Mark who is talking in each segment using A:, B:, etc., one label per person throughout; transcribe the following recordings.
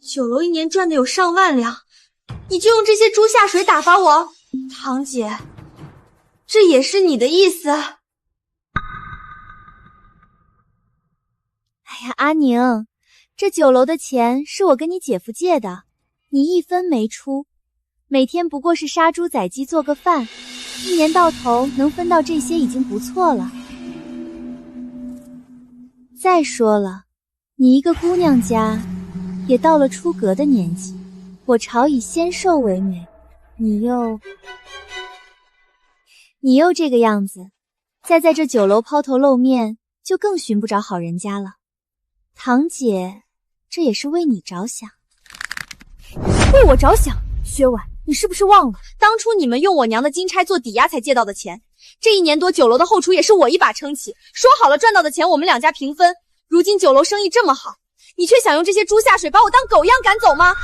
A: 酒樓1年賺的有上萬兩，你就用這些豬下水打發我？堂姐，這也是你的意思？
B: 哎呀，阿寧，這酒樓的錢是我跟你姐夫借的，你1分沒出，每天不過是殺豬宰雞做個飯，1年到頭能分到這些已經不錯了。再說了，你一個姑娘家，也到了出閣的年紀，我朝以仙瘦為美，你又這個樣子，再在這酒樓拋頭露面，就更尋不着好人家了。堂姐，這也是為你着想。
A: 為我着想？薛婉，你是不是忘了，當初你们用我娘的金釵做抵押才借到的錢？這1年多酒楼的後廚也是我一把撐起，說好了賺到的錢我們2家平分。如今酒樓生意這麼好，你卻想用這些豬下水把我當狗一樣趕走嗎？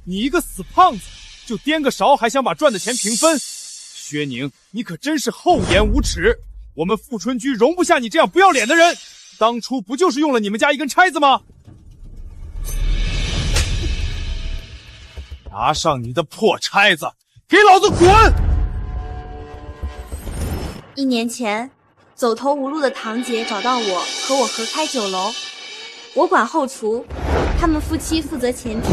C: 你一個死胖子，就顛個勺還想把賺的錢平分？薛寧，你可真是厚顏無恥！我們富春居容不下你這樣不要臉的人。當初不就是用了你們家一根釵子嗎？拿上你的破釵子，給老子滾
A: ！1年前，走投無路的堂姐找到我，和我合開酒樓，我管後廚，他們夫妻負責前廳。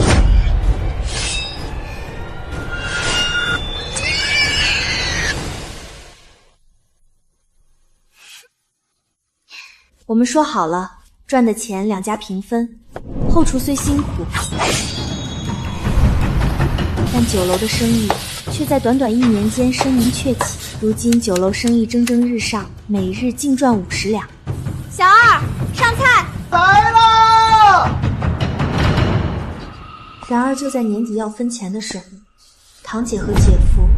A: 我們說好了，賺的錢2家平分。後廚雖辛苦，但酒樓的生意卻在短短1年間聲名鵲起。如今酒樓生意蒸蒸日上，每日淨賺50兩。小二，上菜！
D: 來了！
A: 然而就在年底要分錢的時候，堂姐和姐夫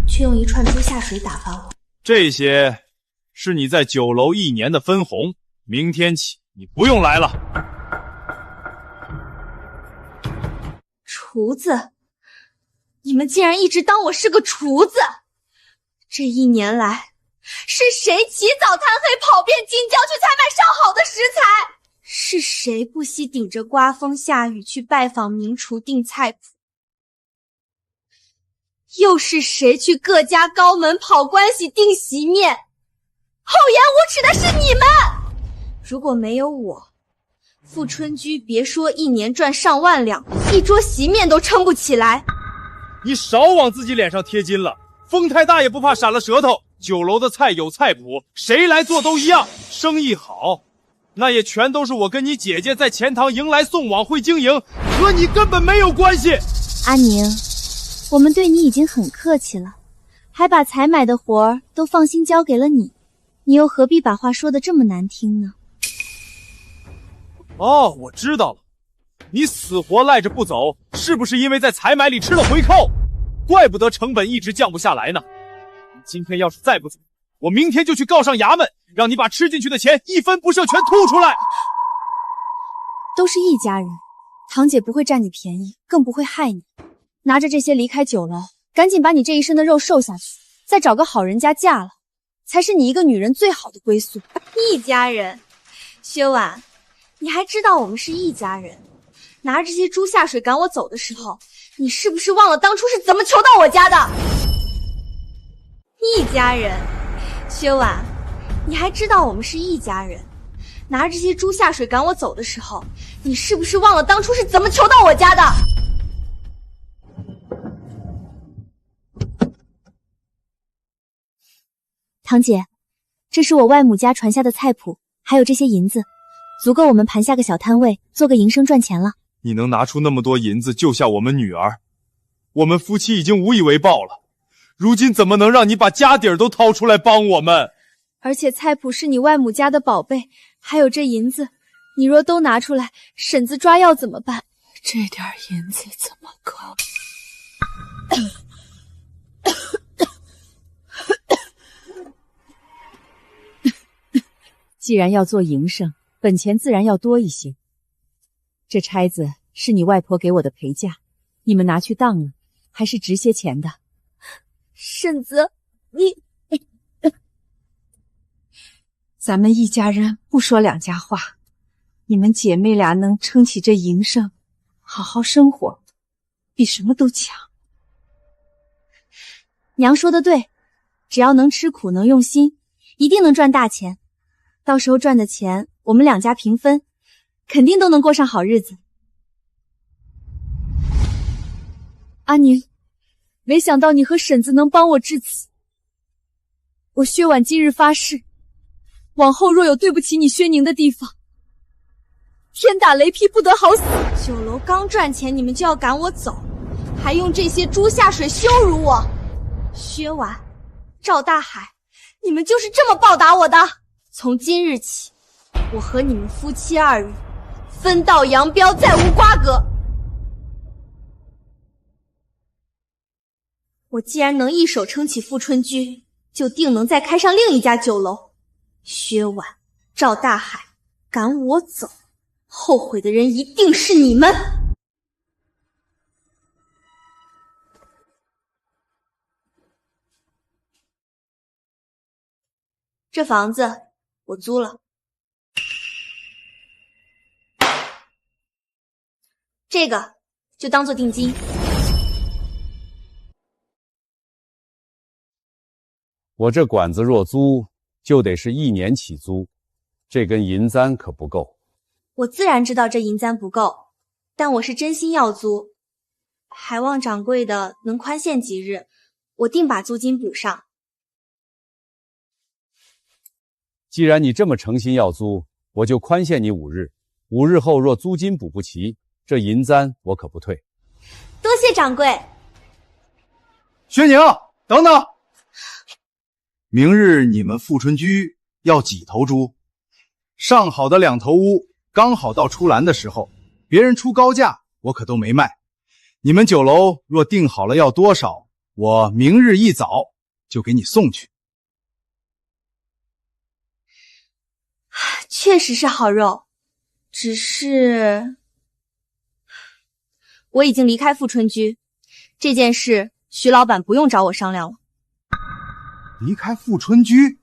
A: 卻用一串豬下水打發我。
C: 這些是你在酒樓1年的分紅。明天起，你不用來了。
A: 廚子，你們竟然一直當我是個廚子！這1年來，是誰起早貪黑跑遍京郊去採買上好的食材？是誰不惜頂着颳風下雨去拜訪名廚訂菜譜？又是誰去各家高門跑關係訂席面？厚顏無恥的是你們！如果沒有我，富春居別說1年賺上萬兩，一桌席面都撐不起來。
C: 你少往自己臉上貼金了，風太大也不怕閃了舌頭。酒樓的菜有菜譜，誰來做都一樣。生意好，那也全都是我跟你姐姐在錢塘迎來送往會經營，和你根本沒有關係。
B: 阿寧，我們對你已經很客氣了，還把採買的活兒都放心交給了你，你又何必把話說得這麼難聽呢？
C: 哦，我知道了，你死活賴着不走，是不是因為在采買裡吃了回扣？怪不得成本一直降不下來呢。你今天要是再不走，我明天就去告上衙门，让你把吃進去的錢1分不剩全吐出來。
A: 都是一家人，堂姐不會佔你便宜，更不會害你。拿着這些離開酒樓，趕緊把你這一身的肉瘦下去，再找個好人家嫁了，才是你一個女人最好的歸宿。一家人，薛婉，你還知道我們是一家人？拿着這些豬下水趕我走的時候，你是不是忘了當初是怎麼求到我家的？一家人，薛婉，你還知道我们是一家人？拿着這些豬下水趕我走的時候，你是不是忘了當初是怎麼求到我家的？
B: 堂姐，這是我外母家傳下的菜譜，還有這些銀子，足夠我們盤下個小攤位，做個營生賺錢了。
C: 你能拿出那麼多銀子救下我們女兒，我們夫妻已經無以為報了，如今怎麼能讓你把家底兒都掏出來幫我們？
A: 而且菜譜是你外母家的寶貝，還有這銀子，你若都拿出來，婶子抓藥怎麼辦？
E: 這點銀子怎麼夠？
F: 既然要做营生，本錢自然要多一些。這釵子是你外婆給我的陪嫁，你們拿去當了，還是值些錢的。
A: 婶子，你……
E: 咱們一家人不說两家話，
F: 你们姐妹倆能撑起这营生，好好生活，比什么都强。
B: 娘说的对，只要能吃苦能用心，一定能賺大錢。到時候賺的錢，我們兩家平分，肯定都能過上好日子。
A: 阿寧，沒想到你和嬸子能幫我至此。我薛婉今日發誓，往後若有對不起你薛寧的地方，天打雷劈不得好死。
B: 酒樓剛賺錢，你們就要趕我走，還用這些豬下水羞辱我。薛婉、趙大海，你們就是這麼報答我的。從今日起，我和你們夫妻二人分道揚鑣，再無瓜葛。我既然能一手撐起富春居，就定能再開上另一家酒樓。薛婉、趙大海趕我走，後悔的人一定是你們。這房子我租了，這個就當做定金。
G: 我這館子若租，就得是1年起租，這根銀簪可不夠。
B: 我自然知道這銀簪不夠，但我是真心要租，還望掌櫃的能寬限幾日，我定把租金補上。
G: 既然你這麼誠心要租，我就寬限你5日。5日後若租金補不齊，這銀簪我可不退。
B: 多謝掌櫃。
D: 薛寧，等等。明日你們富春居要幾頭豬？上好的2頭烏，剛好到出欄的時候，別人出高價，我可都沒賣。你們酒樓若定好了要多少，我明日一早就給你送去。
B: 確實是好肉，只是我已經離開富春居，這件事徐老闆不用找我商量了。
D: 離開富春居？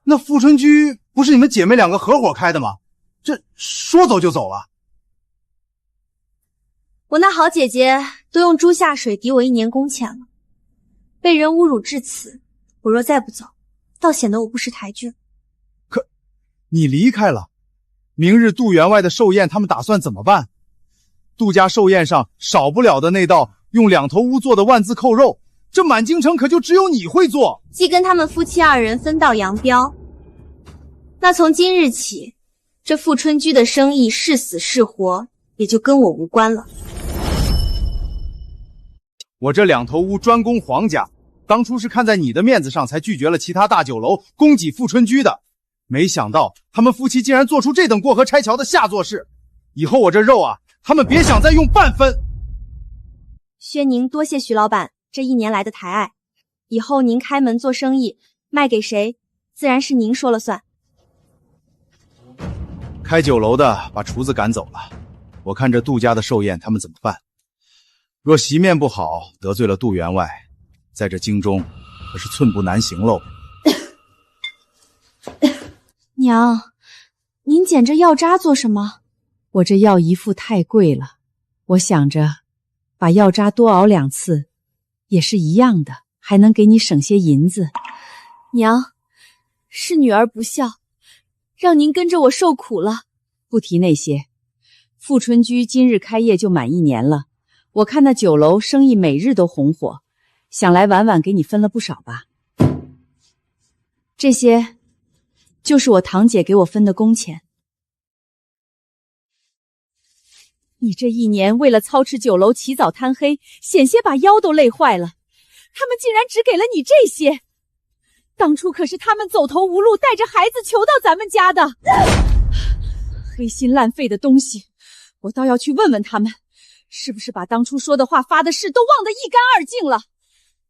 D: 那富春居不是你們姐妹2個合夥開的嗎？這說走就走了？
B: 我那好姐姐都用豬下水抵我1年工錢了，被人侮辱至此，我若再不走，倒顯得我不識抬舉。
D: 可你離開了，明日杜員外的壽宴他們打算怎麼辦？杜家壽宴上少不了的那道用2頭烏做的萬字扣肉，這滿京城可就只有你會做。
B: 既跟他們夫妻2人分道揚鑣，那從今日起，這富春居的生意是死是活，也就跟我無關了。
D: 我這2頭烏專攻皇家，當初是看在你的面子上才拒絕了其他大酒樓，供給富春居的。沒想到他們夫妻竟然做出這等過河拆橋的下作事，以後我這肉啊，他們別想再用半分。
B: 薛寧多謝徐老闆這1年來的抬愛，以後您開門做生意，賣給誰，自然是您說了算。
D: 開酒樓的把廚子趕走了，我看這杜家的壽宴他們怎麼辦？若席面不好，得罪了杜員外，在這京中可是寸步難行嘍。
B: 娘，您撿這藥渣做什麼？
F: 我這藥一副太貴了，我想着把藥渣多熬2次，也是一樣的，還能給你省些銀子。
A: 娘，是女兒不孝，讓您跟着我受苦了。
F: 不提那些，富春居今日開業就滿1年了，我看那酒樓生意每日都紅火，想來晚晚給你分了不少吧。這些就是我堂姐給我分的工錢。你這1年為了操持酒樓起早貪黑，險些把腰都累壞了，他們竟然只給了你這些。當初可是他們走投無路，帶着孩子求到咱們家的。黑心爛肺的東西，我倒要去問問他們，是不是把當初說的話發的誓都忘得一乾二淨了。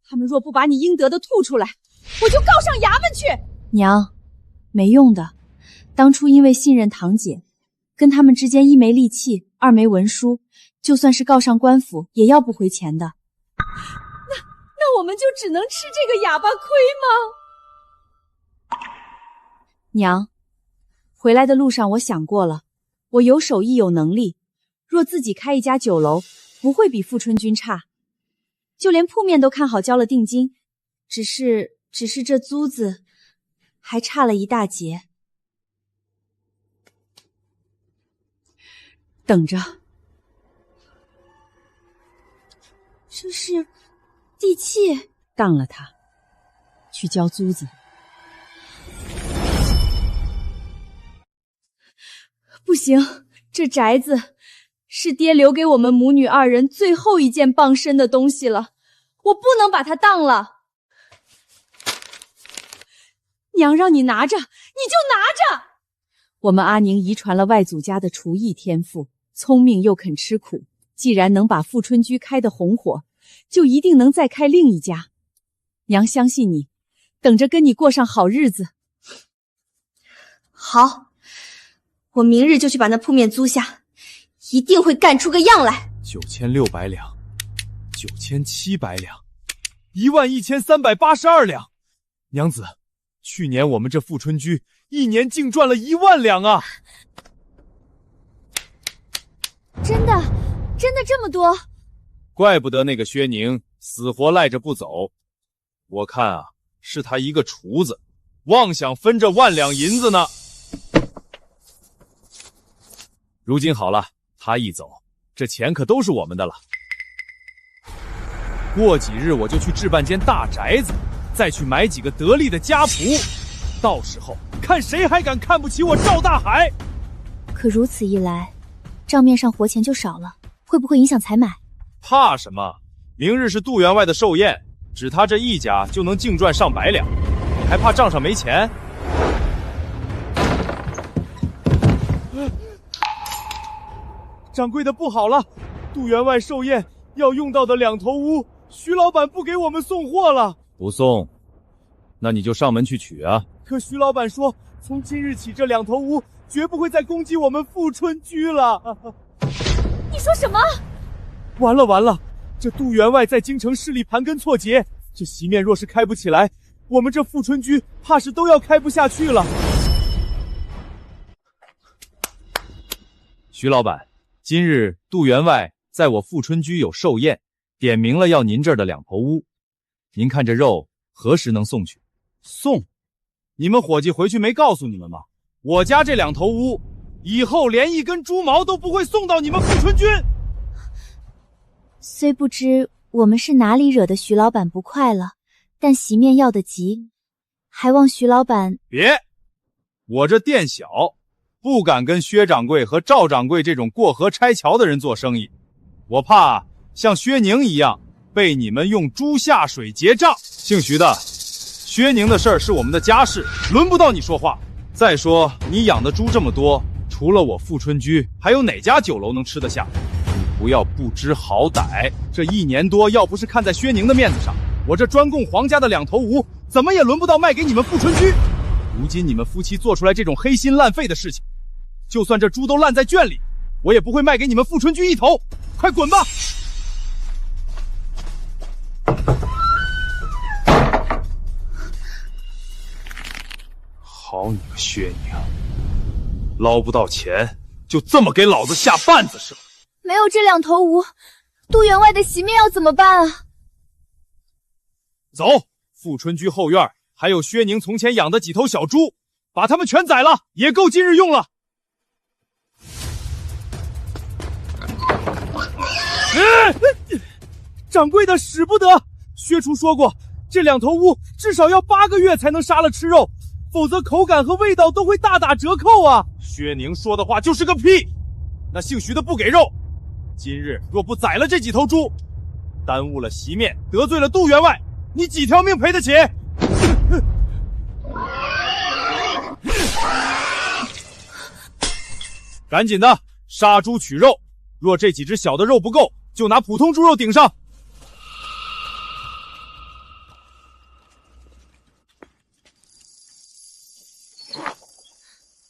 F: 他們若不把你應得的吐出來，我就告上衙門去。
A: 娘，沒用的，當初因為信任堂姐，跟他們之間1沒力氣，2沒文書，就算是告上官府也要不回錢的。那我們就只能吃這個啞巴虧嗎？娘，回來的路上我想過了，
F: 我有手艺有能力，若自己开一家酒楼，不会比富春君差。就连铺面都看好交了定金，只是这租子还差了一大截。等着，
B: 这是地契，
F: 当了他，去交租子。不行，这宅子是爹留给我们母女二人最后一件傍身的东西了，我不能把它当了。娘让你拿着，你就拿着。我们阿宁遗传了外祖家的厨艺天赋，聪明又肯吃苦，既然能把富春居开得红火，就一定能再开另一家。娘相信你，等着跟你过上好日子。
B: 好，我明日就去把那铺面租下，一定会干出个样来。
C: 9600两，9700两，11382两。娘子，去年我们这富春居一年净賺了1萬兩啊！
B: 真的這麼多？
C: 怪不得那個薛寧死活賴着不走，我看啊，是他一個廚子，妄想分這1萬兩銀子呢。如今好了，他一走，這錢可都是我們的了。過幾日我就去置辦間大宅子，再去買幾個得力的家僕，到時候看誰還敢看不起我趙大海。
B: 可如此一來，賬面上活錢就少了，會不會影響採買？
C: 怕什麼？明日是杜員外的壽宴，只他這一家就能淨賺上百兩，你還怕賬上沒錢？掌櫃的不好了，杜員外壽宴要用到的兩頭烏，徐老闆不給我們送貨了。不送，那你就上門去取啊。可徐老闆說，從今日起這兩頭烏絕不會再攻擊我們富春居了。
B: 你說什麼？
C: 完了，這杜員外在京城勢力盤根錯節，這席面若是開不起來，我們這富春居怕是都要開不下去了。徐老闆，今日杜員外在我富春居有壽宴，點明了要您這兒的兩頭烏，您看這肉何時能送去？送？你們夥計回去沒告訴你們嗎？我家這兩頭烏以後連一根豬毛都不會送到你們富春居。
B: 雖不知我們是哪裡惹得徐老闆不快了，但席面要得急，還望徐老闆
C: 別，我這店小，不敢跟薛掌櫃和趙掌櫃這種過河拆橋的人做生意，我怕像薛寧一樣被你們用豬下水結賬。姓徐的，薛寧的事兒是我們的家事，輪不到你說話。再說你養的豬這麼多，除了我富春居，還有哪家酒樓能吃得下？你不要不知好歹，這一年多要不是看在薛寧的面子上，我這專供皇家的兩頭烏怎麼也輪不到賣給你們富春居。如今你們夫妻做出來這種黑心爛肺的事情，就算這豬都爛在圈裡，我也不會賣給你們富春居一頭。快滾吧！好你個薛寧，撈不到錢就這麼給老子下絆子是吧？
B: 沒有這兩頭烏，杜員外的席面要怎麼辦啊？
C: 走，富春居後院還有薛寧從前養的幾頭小豬，把他們全宰了，也夠今日用了。掌櫃的使不得，薛廚說過，這兩頭烏至少要8個月才能殺了吃肉，否則口感和味道都會大打折扣啊。薛寧說的話就是個屁，那姓徐的不給肉，今日若不宰了這幾頭豬，耽誤了席面，得罪了杜員外，你幾條命賠得起？趕緊的，殺豬取肉，若這幾隻小的肉不夠，就拿普通豬肉頂上。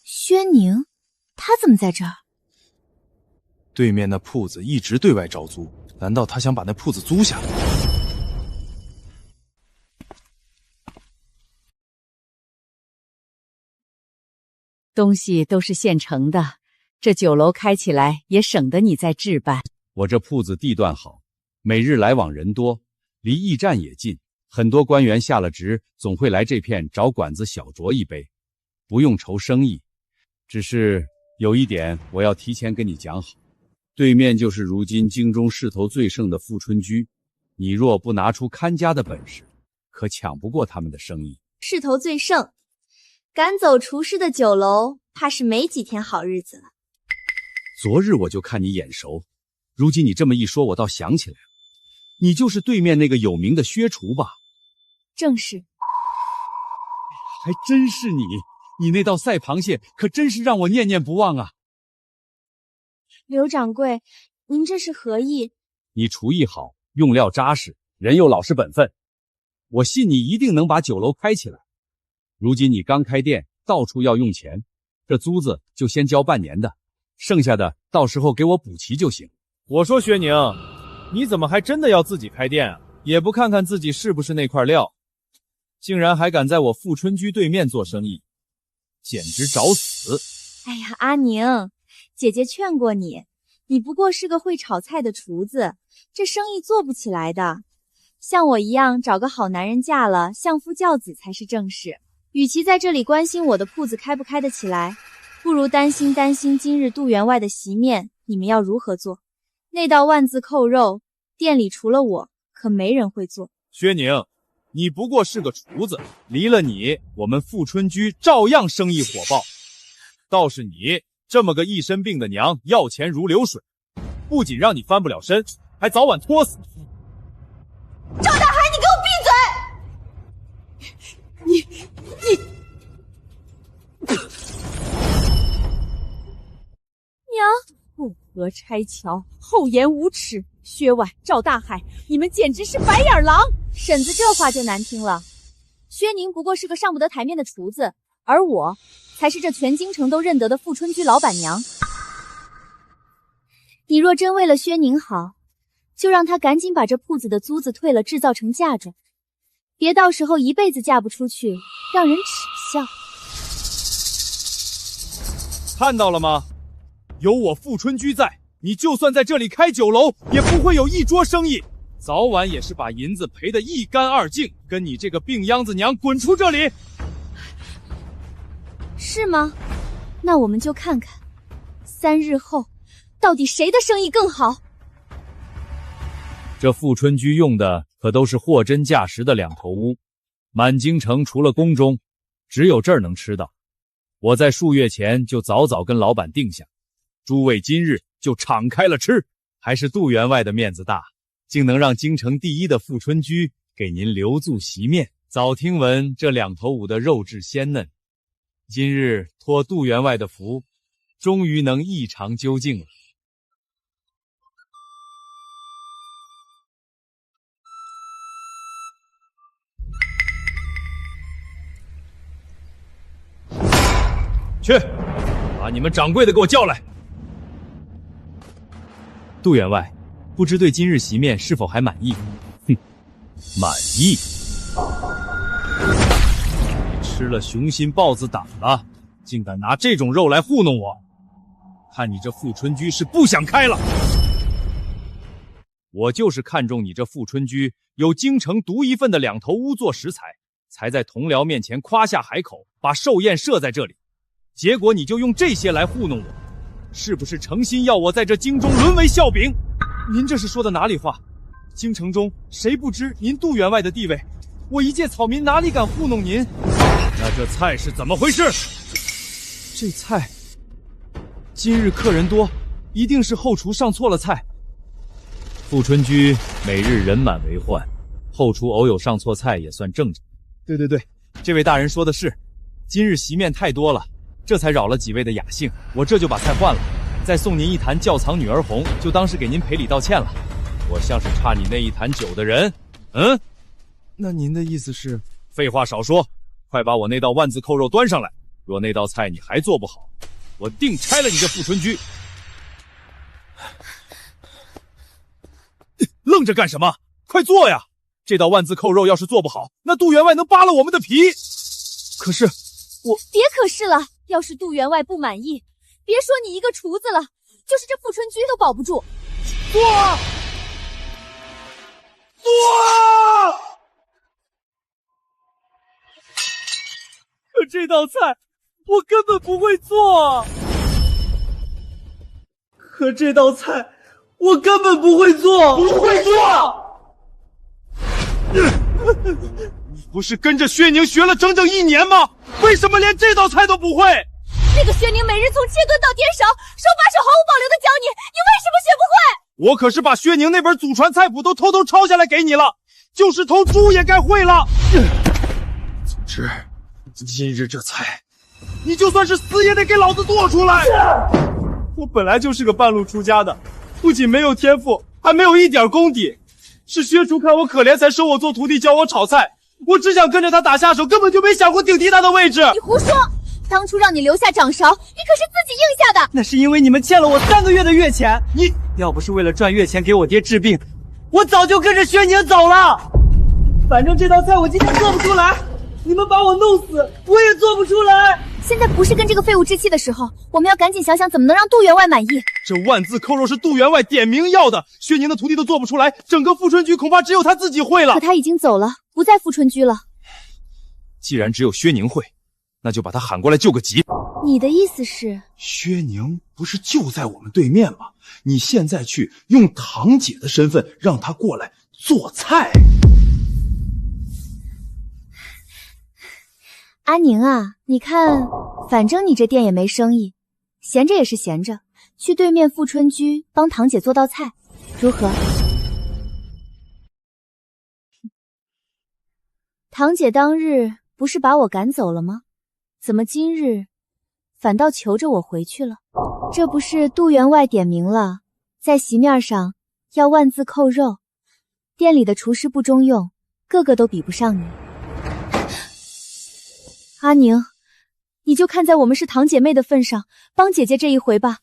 B: 薛寧，他怎麼在這兒？
C: 對面那鋪子一直對外招租，難道他想把那鋪子租下來？
F: 東西都是現成的，這酒樓開起來也省得你再置办。
G: 我這鋪子地段好，每日来往人多，離驿站也近，很多官员下了職总会来這片找館子小酌一杯，不用愁生意。只是有一點我要提前跟你講好，對面就是如今京中勢頭最盛的富春居，你若不拿出看家的本事，可搶不過他們的生意。
B: 勢頭最盛，趕走廚師的酒樓，怕是沒幾天好日子了。
G: 昨日我就看你眼熟，如今你這麼一說，我倒想起來了，你就是对面那個有名的薛廚吧？
B: 正是。
G: 還真是你，你那道赛螃蟹可真是讓我念念不忘啊。
B: 刘掌柜，您這是何意？
G: 你厨艺好，用料扎實，人又老實本分，我信你一定能把酒楼開起來。如今你剛開店，到處要用錢，這租子就先交半年的，剩下的到時候給我補齊就行。
C: 我說薛寧，你怎麼還真的要自己開店啊？也不看看自己是不是那塊料，竟然還敢在我富春居对面做生意，簡直找死！
B: 哎呀，阿寧，姐姐勸過你，你不過是個會炒菜的廚子，這生意做不起來的。像我一樣找個好男人嫁了，相夫教子才是正事。與其在這裡關心我的鋪子開不開得起來，不如擔心今日杜員外的席面，你們要如何做？那道萬字扣肉，店裡除了我，可沒人會做。
C: 薛寧，你不過是個廚子，離了你，我們富春居照樣生意火爆。倒是你這麼個一身病的娘，要錢如流水，不僅讓你翻不了身，還早晚拖死你。
B: 趙大海，你给我閉嘴！
F: 娘，不合拆桥，厚颜无耻！薛婉、趙大海，你們簡直是白眼狼！
B: 婶子，这話就難聽了。薛寧不過是個上不得台面的廚子，而我才是這全京城都認得的富春居老闆娘。你若真為了薛寧好，就讓他趕緊把這鋪子的租子退了，制造成嫁妝，別到時候一輩子嫁不出去，讓人恥笑。
C: 看到了嗎？有我富春居在，你就算在這裡開酒樓，也不會有一桌生意，早晚也是把銀子賠得一乾二淨。跟你這個病秧子娘滾出這裡！
B: 是嗎？那我們就看看3日後到底誰的生意更好。
C: 這富春居用的可都是貨真價實的兩頭屋，滿京城除了宮中，只有這兒能吃到。我在數月前就早跟老闆定下，諸位今日就敞開了吃，還是杜員外的面子大，竟能讓京城第一的富春居給您留住席面。早聽聞這兩頭五的肉質鮮嫩，今日托杜員外的福，終於能一嘗究竟了。去，把你們掌櫃的給我叫來。杜員外，不知對今日席面是否還滿意？哼，滿意？你吃了雄心豹子膽了，竟敢拿這種肉來糊弄我！看你這富春居是不想開了。我就是看中你這富春居有京城獨一份的兩頭屋做食材，才在同僚面前誇下海口，把壽宴設在這裡。結果你就用這些來糊弄我，是不是誠心要我在這京中淪為笑柄？您這是說的哪裡話？京城中誰不知您杜員外的地位？我一介草民哪裡敢糊弄您？那這菜是怎麼回事？這菜，今日客人多，一定是後廚上錯了菜。富春居每日人滿為患，後廚偶有上錯菜也算正常。對，這位大人說的是，今日席面太多了，這才擾了幾位的雅興，我這就把菜換了，再送您一壇窖藏女兒紅，就當是給您賠禮道歉了。我像是差你那一壇酒的人？那您的意思是？廢話少說，快把我那道萬字扣肉端上來。若那道菜你還做不好，我定拆了你這富春居。愣着幹什麼？快做呀！這道万字扣肉要是做不好，那杜员外能扒了我們的皮。可是我……
B: 別可是了，要是杜员外不滿意，
A: 別說你一個廚子了，就是這富春居都保不住。
C: 做！可这道菜我根本不会做。不是跟着薛宁学了整整1年吗？为什么连这道菜都不会？
A: 那个薛宁每日从切割到颠勺，手把手毫无保留的教你，你为什么学不会？
C: 我可是把薛宁那本祖传菜谱都偷偷抄下来给你了，就是头猪也该会了。总之，今日这菜，你就算是死也得给老子做出来。我本来就是个半路出家的，不仅没有天赋，还没有一点功底。是薛厨看我可怜才收我做徒弟，教我炒菜。我只想跟着他打下手，根本就没想过顶替他的位置。
A: 你胡说！当初让你留下掌勺，你可是自己应下的。
H: 那是因为你们欠了我3个月的月钱。你要不是为了赚月钱给我爹治病，我早就跟着薛宁走了。反正这道菜我今天做不出来，你们把我弄死，我也做不出来。
A: 现在不是跟这个废物置气的时候，我们要赶紧想想怎么能让杜员外满意。
C: 这万字扣肉是杜员外点名要的，薛宁的徒弟都做不出来，整个富春居恐怕只有他自己会了。
A: 可他已经走了，不在富春居了。
C: 既然只有薛宁会，那就把他喊过来救个急。
A: 你的意思是，
D: 薛宁不是就在我们对面吗？你现在去用堂姐的身份让她过来做菜。
B: 阿宁啊，你看，反正你这店也没生意，闲着也是闲着，去对面富春居帮堂姐做道菜，如何？堂姐当日不是把我赶走了吗？怎么今日反倒求着我回去了？这不是杜员外点名了，在席面上要万字扣肉，店裡的厨师不中用，个个都比不上你。阿宁，你就看在我们是堂姐妹的份上，帮姐姐这一回吧，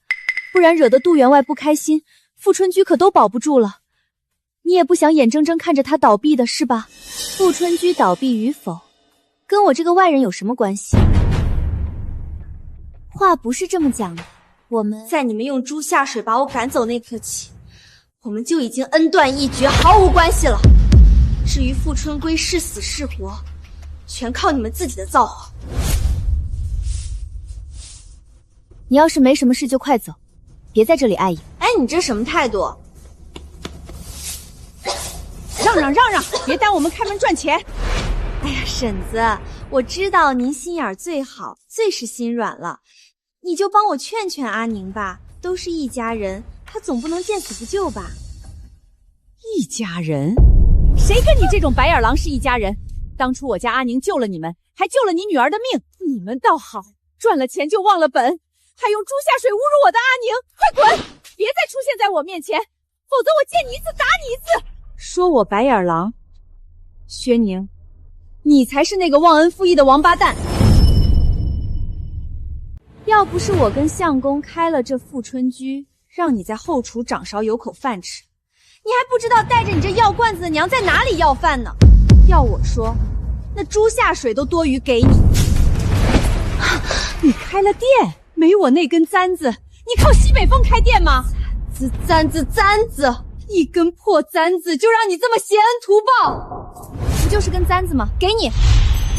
B: 不然惹得杜员外不開心，富春居可都保不住了。你也不想眼睜睜看着他倒閉的是吧？富春居倒閉與否，跟我這個外人有什麼關係？話不是這麼講的，我們
I: 在你們用豬下水把我趕走那刻起，我們就已經恩斷義絕，毫無關係了。至於富春歸是死是活，全靠你們自己的造化。
B: 你要是沒什麼事就快走，別在這裡礙眼。
I: 哎，你這什麼態度？
F: 讓讓，別耽誤我們開門賺錢。
I: 哎呀，嬸子，我知道您心眼最好，最是心軟了，你就幫我勸勸阿寧吧，都是一家人，他總不能見死不救吧？
F: 一家人？誰跟你這種白眼狼是一家人？當初我家阿寧救了你們，還救了你女兒的命，你們倒好，賺了錢就忘了本，還用豬下水侮辱我的阿寧，快滾！別再出現在我面前，否則我見你一次打你一次。說我白眼狼，薛寧，你才是那個忘恩負義的王八蛋。
B: 要不是我跟相公開了這富春居，讓你在後廚掌勺有口飯吃，
I: 你還不知道帶着你這藥罐子的娘在哪裡要飯呢。
B: 要我說，那豬下水都多餘給你。
F: 你開了店，沒我那根簪子，你靠西北風開店嗎？
I: 簪子，
F: 一根破簪子就讓你這麼攜恩圖報，
B: 不就是根簪子嗎？給你，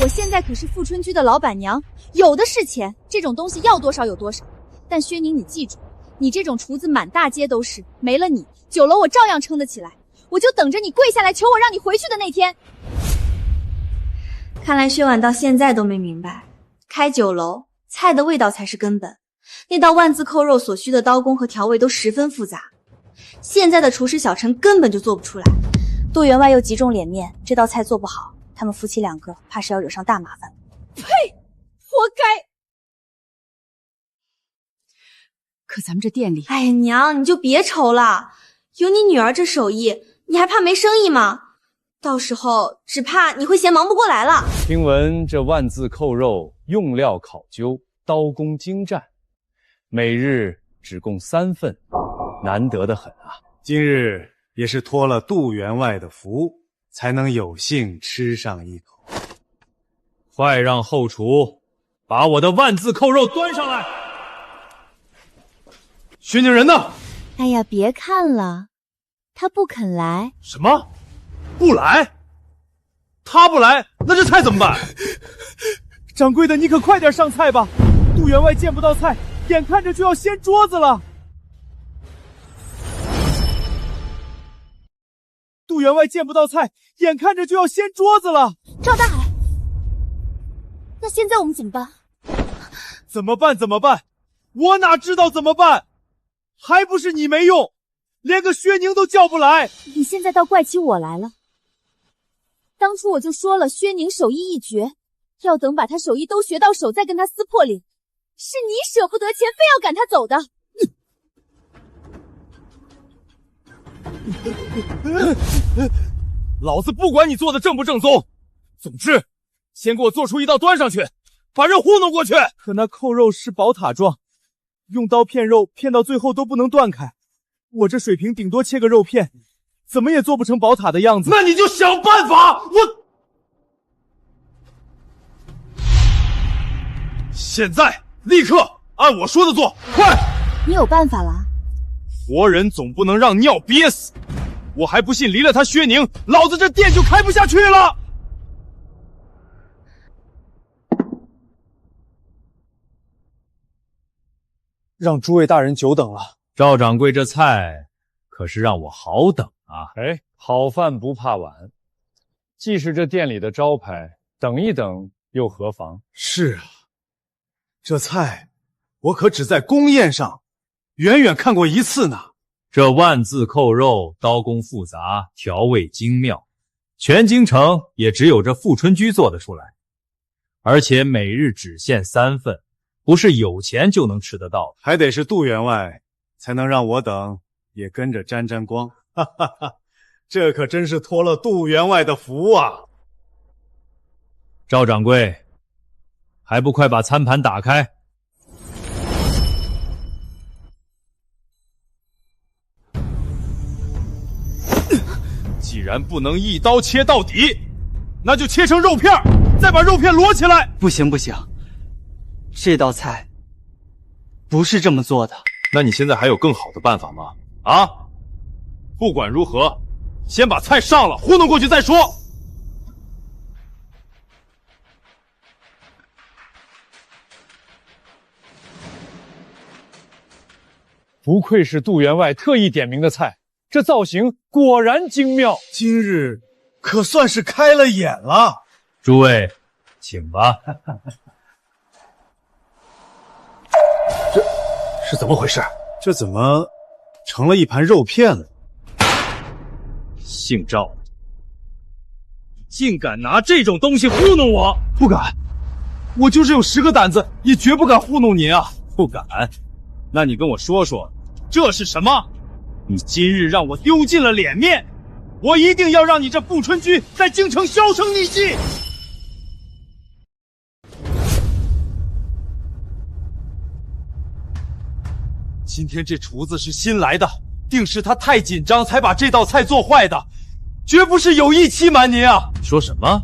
B: 我現在可是富春居的老闆娘，有的是錢，這種東西要多少有多少。但薛寧，你記住，你這種廚子滿大街都是，沒了你，酒樓我照樣撐得起來。我就等着你跪下來求我讓你回去的那天。
I: 看來薛婉到現在都沒明白，開酒樓，菜的味道才是根本。那道萬字扣肉所需的刀工和調味都十分複雜，現在的廚師小陳根本就做不出來。
B: 杜員外又極重臉面，這道菜做不好，他們夫妻兩個怕是要惹上大麻煩。
F: 呸！活該！可咱們這店裡……
I: 哎呀，娘，你就別愁了，有你女兒這手藝，你還怕沒生意嗎？到時候只怕你會嫌忙不過來了。
G: 聽聞這萬字扣肉用料考究，刀工精湛，每日只供3份，難得的很啊。
D: 今日也是托了杜員外的福，才能有幸吃上一口。
C: 快讓後廚把我的萬字扣肉端上來。薛宁人呢？
B: 哎呀，别看了，他不肯来。
C: 什么？不来？他不来，那这菜怎么办？
H: 掌柜的，你可快点上菜吧！杜员外见不到菜，眼看着就要掀桌子了。杜员外见不到菜，眼看着就要掀桌子了。
A: 赵大海，那现在我们怎么办？
C: 怎么办？怎么办？我哪知道怎么办？还不是你没用，连个薛宁都叫不来。
A: 你现在倒怪起我来了。当初我就说了，薛宁手艺一绝，要等把他手艺都学到手，再跟他撕破脸。是你舍不得钱，非要赶他走的。
C: 老子不管你做的正不正宗，总之先给我做出一道端上去，把人糊弄过去。
H: 可那扣肉是宝塔状，用刀片肉，片到最后都不能断开。我这水平顶多切个肉片，怎么也做不成宝塔的样子。
C: 那你就想办法！现在立刻按我说的做，快！
A: 你有办法了？
C: 活人总不能让尿憋死，我还不信离了他薛宁，老子这店就開不下去了。
H: 让诸位大人久等了。
G: 赵掌柜，这菜可是让我好等啊！
J: 哎，好饭不怕晚，既是这店里的招牌，等一等又何妨？
D: 是啊，这菜我可只在宫宴上远远看过一次呢。
G: 这万字扣肉，刀工複雜，調味精妙，全京城也只有這富春居做得出來，而且每日只限3份，不是有錢就能吃得到的。
D: 還得是杜員外才能讓我等也跟着沾沾光。哈哈哈，這可真是托了杜員外的福啊！
G: 趙掌櫃，還不快把餐盤打開？
C: 既然不能一刀切到底，那就切成肉片，再把肉片摞起來。
H: 不行不行，這道菜不是這麼做的。
C: 那你現在還有更好的辦法嗎？啊？不管如何，先把菜上了，糊弄過去再說。
J: 不愧是杜員外特意點名的菜，這造型果然精妙。
D: 今日可算是開了眼了。
G: 諸位，請吧。
D: 這是怎麼回事？這怎麼成了一盤肉片了？
C: 姓趙，竟敢拿這種東西糊弄我！
H: 不敢，我就是有10個膽子，也絕不敢糊弄您啊！
C: 不敢？那你跟我說說，這是什麼？你今日讓我丟盡了臉面，我一定要讓你這富春居在京城銷聲匿跡！今天這廚子是新來的，定是他太緊張才把這道菜做壞的，絕不是有意欺瞞您啊！說什麼？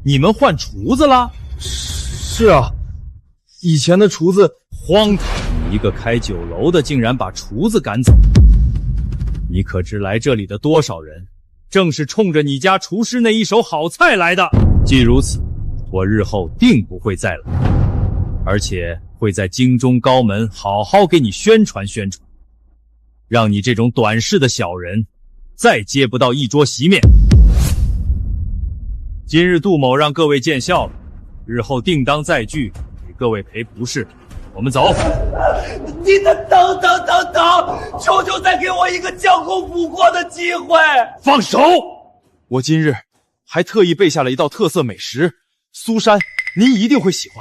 C: 你們換廚子了？
H: 是啊，以前的廚子。
G: 荒唐！你一個開酒樓的，竟然把廚子趕走！你可知來這裡的多少人，正是衝着你家廚師那一手好菜來的？既如此，我日後定不會再來，而且會在京中高門好好給你宣傳宣傳，讓你這種短視的小人再接不到一桌席面。今日杜某讓各位見笑了，日後定當再聚，給各位賠不是。我們走。
H: 你等，求求再給我一個將功補過的機會。
C: 放手！我今日還特意備下了一道特色美食，蘇珊，您一定會喜歡。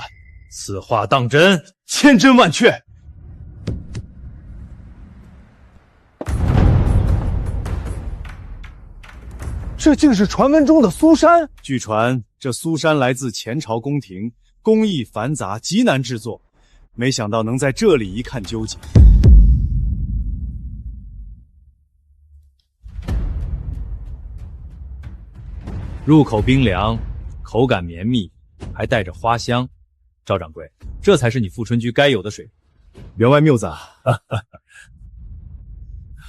G: 此話當真？
C: 千真萬確。
H: 這竟是傳聞中的蘇珊。
D: 據傳，這蘇珊來自前朝宮廷，工藝繁雜，極難製作。沒想到能在這裡一看究竟。
G: 入口冰涼，口感綿密，還帶着花香。趙掌櫃，這才是你富春居該有的水平。
C: 员外谬讚。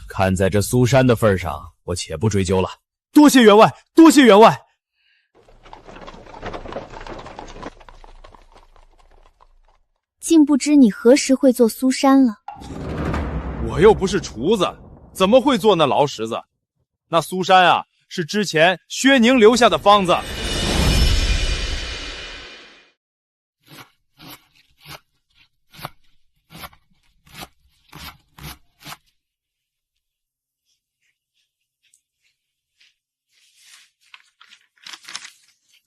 K: 看在這蘇珊的份上，我且不追究了。
C: 多謝員外，多謝員外。
B: 竟不知你何時會做蘇珊了。
C: 我又不是廚子，怎麼會做那劳什子？那蘇珊啊，是之前薛寧留下的方子。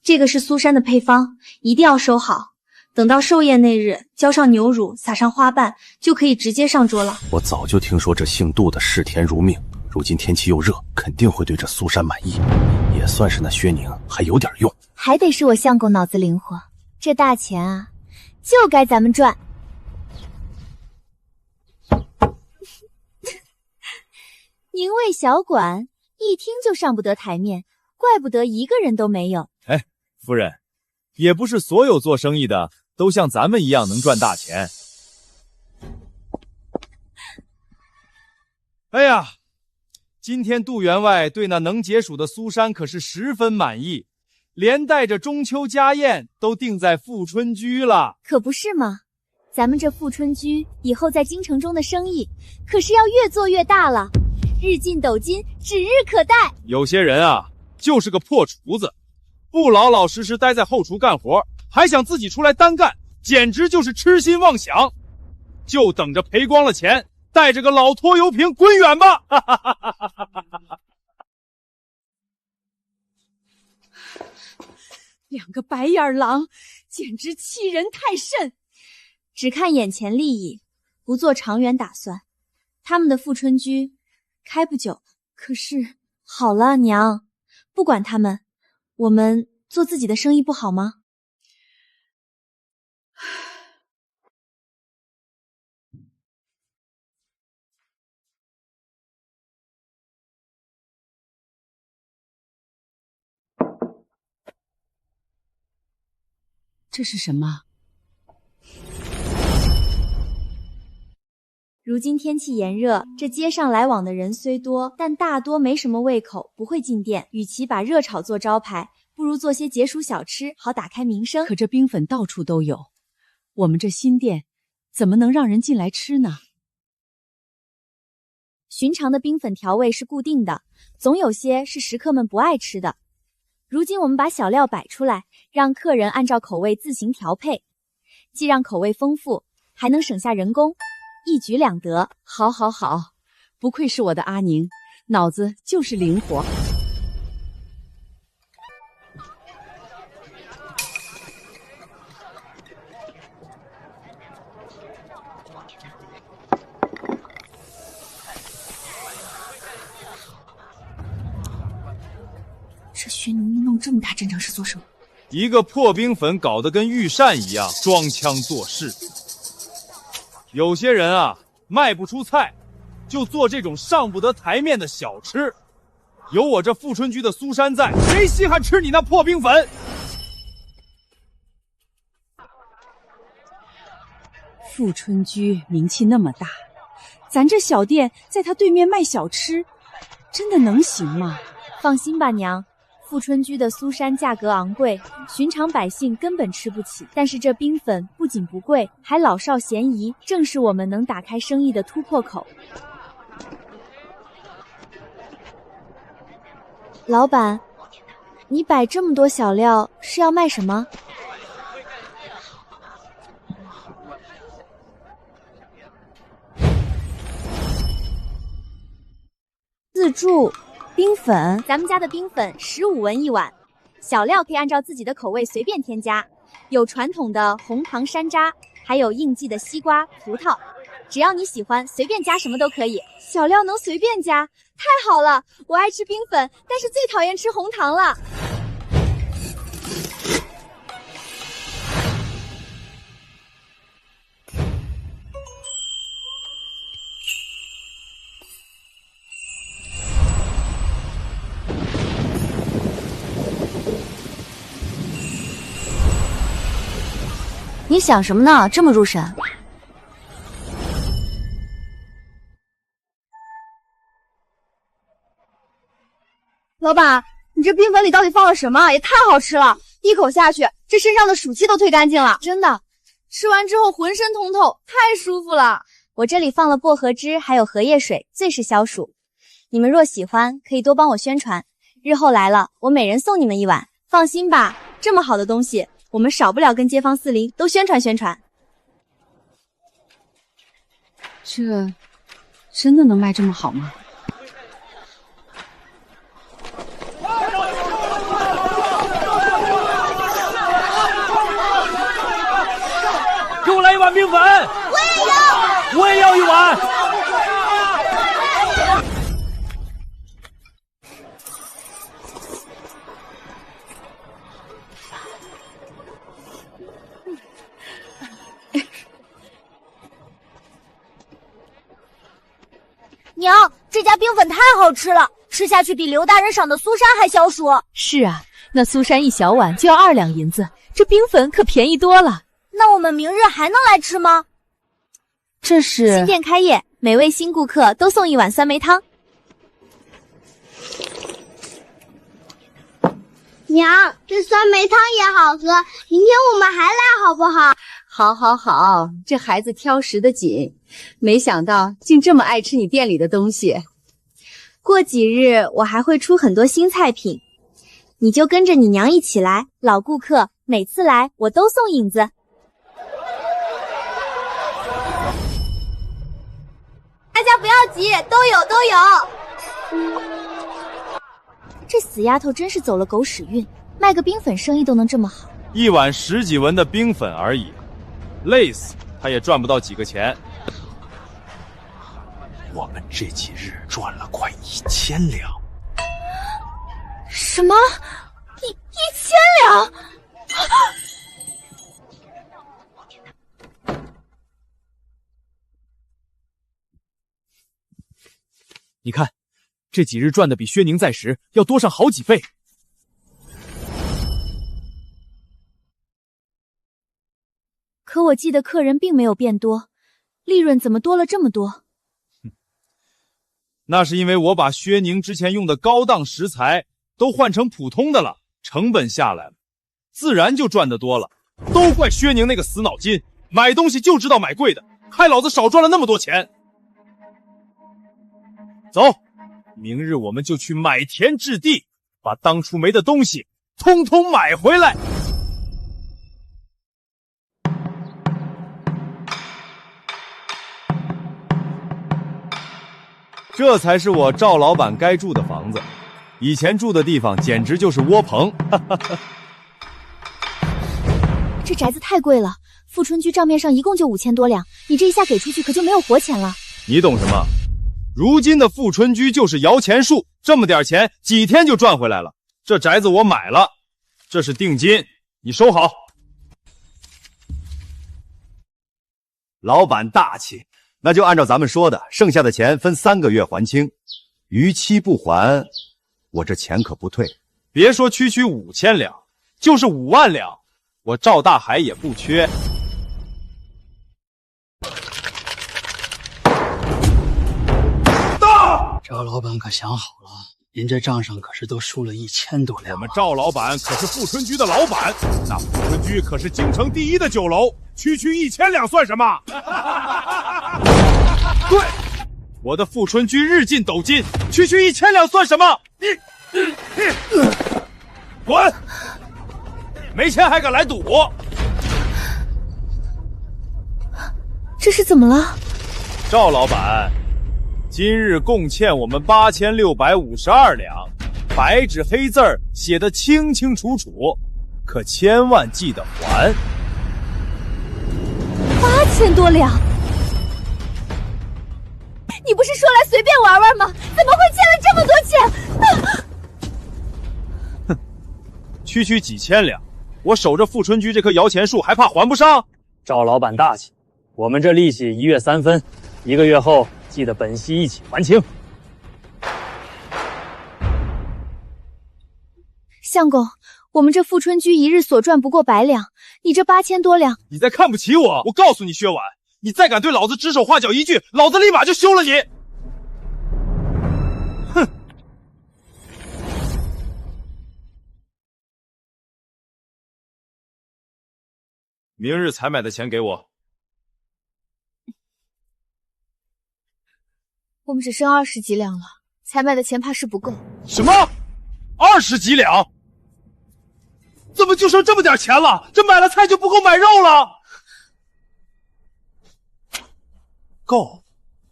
I: 这個是蘇珊的配方，一定要收好。等到壽宴那日，澆上牛乳，撒上花瓣，就可以直接上桌了。
K: 我早就聽說這姓杜的嗜甜如命，如今天氣又熱，肯定會對這蘇珊滿意，也算是那薛寧還有點用。
B: 還得是我相公腦子靈活，這大錢啊，就該咱們賺。寧衛小館一聽就上不得台面，怪不得一個人都沒有。
C: 哎，夫人，也不是所有做生意的都像咱們一樣能賺大錢。哎呀，今天杜員外對那能解暑的蘇珊可是十分滿意，連帶着中秋家宴都定在富春居了。
B: 可不是嗎？咱們這富春居以後在京城中的生意可是要越做越大了，日進斗金，指日可待。
C: 有些人啊，就是個破廚子，不老老實實待在後廚幹活，還想自己出來單幹，簡直就是痴心妄想。就等着賠光了錢，帶着個老拖油瓶滾遠吧！
F: 两個白眼狼，簡直欺人太甚！
B: 只看眼前利益，不做長遠打算。他們的富春居開不久，可是好了，娘，不管他們，我們做自己的生意不好嗎？
F: 這是什麼？
B: 如今天氣炎熱，這街上來往的人雖多，但大多沒什麼胃口，不會進店。與其把熱炒做招牌，不如做些解暑小吃，好打開名聲。
F: 可這冰粉到處都有，我們這新店怎麼能讓人進來吃呢？
B: 尋常的冰粉調味是固定的，總有些是食客們不愛吃的。如今我們把小料擺出來，讓客人按照口味自行調配，既讓口味豐富，還能省下人工，一舉兩得。
F: 好，好，好，不愧是我的阿寧，腦子就是靈活。
I: 这薛宁弄這麼大陣仗是做什麼？
C: 一個破冰粉搞得跟御膳一樣，裝腔作勢。有些人啊，賣不出菜，就做這種上不得台面的小吃。有我這富春居的蘇珊在，誰稀罕吃你那破冰粉？
F: 富春居名氣那麼大，咱這小店在他對面賣小吃，真的能行嗎？
B: 放心吧，娘。富春居的蘇珊價格昂貴，尋常百姓根本吃不起。但是這冰粉不僅不貴，還老少咸宜，正是我們能打開生意的突破口。老闆，你擺這麼多小料是要賣什麼？自助冰粉，咱們家的冰粉15文一碗，小料可以按照自己的口味隨便添加，有傳統的紅糖山楂，還有應季的西瓜、葡萄，只要你喜歡，隨便加什麼都可以。小料能隨便加，太好了！我愛吃冰粉，但是最討厭吃紅糖了。
A: 你想什麼呢？這麼入神？老板，你这冰粉裡到底放了什麼？也太好吃了，一口下去，這身上的暑氣都退乾淨了。真的，吃完之後渾身通透，太舒服了。
B: 我這裡放了薄荷汁，還有荷葉水，最是消暑。你們若喜歡，可以多幫我宣傳，日後來了，我每人送你們一碗。放心吧，這麼好的東西，我們少不了跟街坊四鄰都宣傳宣傳。
F: 這真的能賣這麼好嗎？
J: 给我来一碗冰粉！
I: 我也要！
J: 我也要一碗！
B: 娘，这家冰粉太好吃了，吃下去比刘大人赏的苏珊还消暑。
F: 是啊，那苏珊一小碗就要2两银子，这冰粉可便宜多了。
B: 那我们明日还能来吃吗？
F: 这是
B: 新店開業，每位新顧客都送一碗酸梅湯。
I: 娘，這酸梅湯也好喝，明天我們還來好不好？
F: 好，好，好，這孩子挑食的緊，沒想到竟這麼愛吃你店裡的東西。
B: 過幾日我還會出很多新菜品，你就跟着你娘一起來，老顧客每次來我都送影子。
I: 大家不要急，都有。
B: 這死丫頭真是走了狗屎運，賣個冰粉生意都能這麼好。
C: 一碗10幾文的冰粉而已，累死他也賺不到幾個錢。
K: 我們這幾日賺了快1000兩。
B: 什麼？1000兩？
C: 你看，這幾日賺的比薛寧在時要多上好幾倍。
B: 可我記得客人並沒有變多，利潤怎麼多了這麼多？
C: 那是因為我把薛寧之前用的高檔食材都換成普通的了，成本下來了，自然就賺得多了。都怪薛寧那個死腦筋，買東西就知道買貴的，害老子少賺了那麼多錢。走，明日我們就去買田置地，把當初沒的東西通通買回來。這才是我趙老闆該住的房子，以前住的地方簡直就是窩棚。
B: 這宅子太貴了，富春居賬面上一共就5000多兩，你這一下給出去可就沒有活錢了。
C: 你懂什麼？如今的富春居就是搖錢樹，這麼點錢幾天就賺回來了。這宅子我買了，這是定金，你收好。
D: 老闆大氣，那就按照咱們說的，剩下的錢分3個月還清，逾期不還，我這錢可不退。
C: 別說區區5000兩，就是5萬兩，我趙大海也不缺。
L: 趙老闆可想好了，您這賬上可是都輸了1000多兩。
C: 我們趙老闆可是富春居的老闆，那富春居可是京城第1的酒樓，區區1000兩算什麼？對，我的富春居日進斗金，區區1000兩算什麼？滾！沒錢還敢來賭？
B: 這是怎麼了？
C: 趙老闆，今日共欠我們8652兩，白紙黑字兒寫得清清楚楚，可千萬記得還。
B: 8000多兩？你不是說來隨便玩玩嗎？怎麼會欠了這麼多錢？
C: 哼，區區幾千兩，我守着富春居這棵搖錢樹還怕還不上？
J: 趙老闆大氣，我們這利息1月3分，1個月後記得本息一起還清。
B: 相公，我們這富春居一日所賺不過100兩，你這8000多兩，
C: 你在看不起我？我告訴你，薛婉，你再敢對老子指手畫腳一句，老子立馬就休了你！哼！明日采买的錢給我。
A: 我們只剩20幾兩了，採買的錢怕是不夠。
C: 什麼？20幾兩？怎麼就剩這麼點錢了？這買了菜就不夠買肉了？
D: 夠？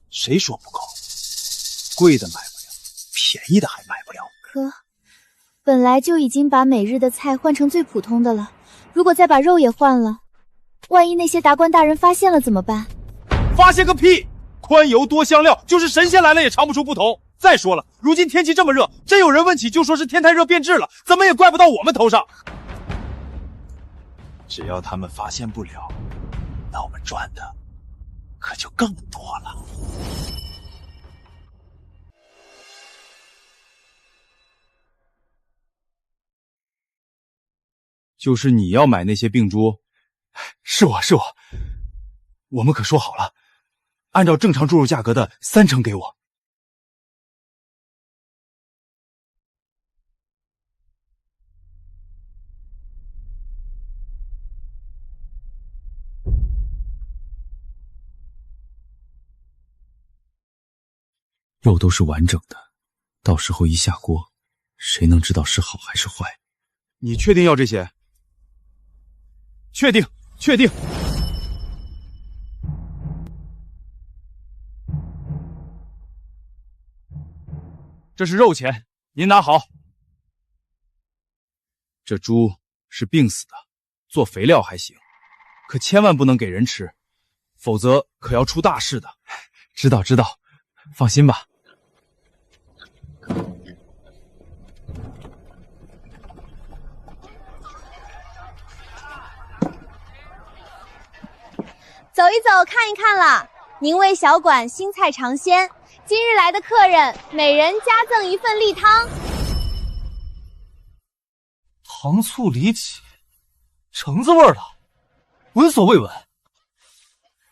D: 誰說不夠？貴的買不了，便宜的還買不了。
B: 可本來就已經把每日的菜換成最普通的了，如果再把肉也換了，萬一那些達官大人發現了怎麼辦？
C: 發現個屁！寬油多香料，就是神仙來了也嘗不出不同。再說了，如今天氣這麼熱，真有人問起就說是天太熱變質了，怎麼也怪不到我們頭上。
D: 只要他們發現不了，那我們賺的可就更多了。
C: 就是你要買那些病豬？
D: 是我。我们可说好了，按照正常猪肉價格的30%給我。
G: 肉都是完整的，到時候一下鍋，誰能知道是好還是壞？
C: 你確定要這些？確定。這是肉錢，您拿好。這豬是病死的，做肥料還行，可千萬不能給人吃，否則可要出大事的。
H: 知道，放心吧。
B: 走一走，看一看啦。宁味小館新菜嘗鮮，今日來的客人每人加贈一份例湯。
H: 糖醋里脊，橙子味儿的，聞所未聞。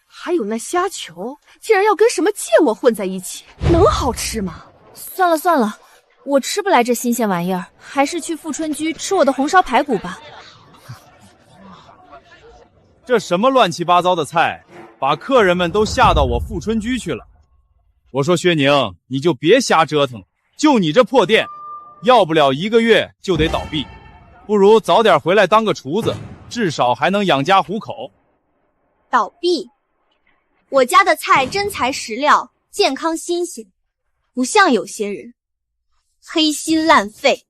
F: 還有那蝦球，竟然要跟什麼芥末混在一起，能好吃嗎？
A: 算了，我吃不來這新鮮玩意兒，還是去富春居吃我的紅燒排骨吧。
C: 這什麼亂七八糟的菜，把客人們都嚇到我富春居去了。我說薛寧，你就別瞎折騰了，就你這破店，要不了1個月就得倒閉，不如早點回來當個廚子，至少還能養家糊口。
I: 倒閉？我家的菜真材實料，健康新鮮，不像有些人黑心爛肺，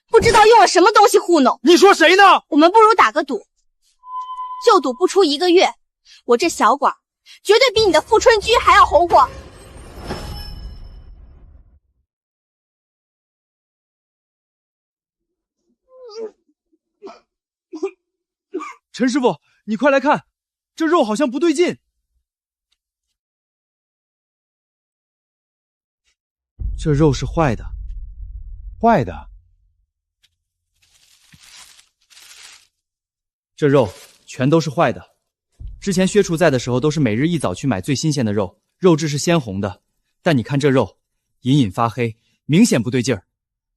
I: 不知道用了什麼東西糊弄。
C: 你說誰呢？
I: 我們不如打個賭，就賭不出1個月，我這小館絕對比你的富春居還要紅火。
C: 陳師傅，你快來看，這肉好像不對勁。這肉是壞的。壞的？這肉全都是壞的。之前薛廚在的時候，都是每日一早去買最新鮮的肉，肉質是鮮紅的。但你看這肉，隱隱發黑，明顯不對勁兒。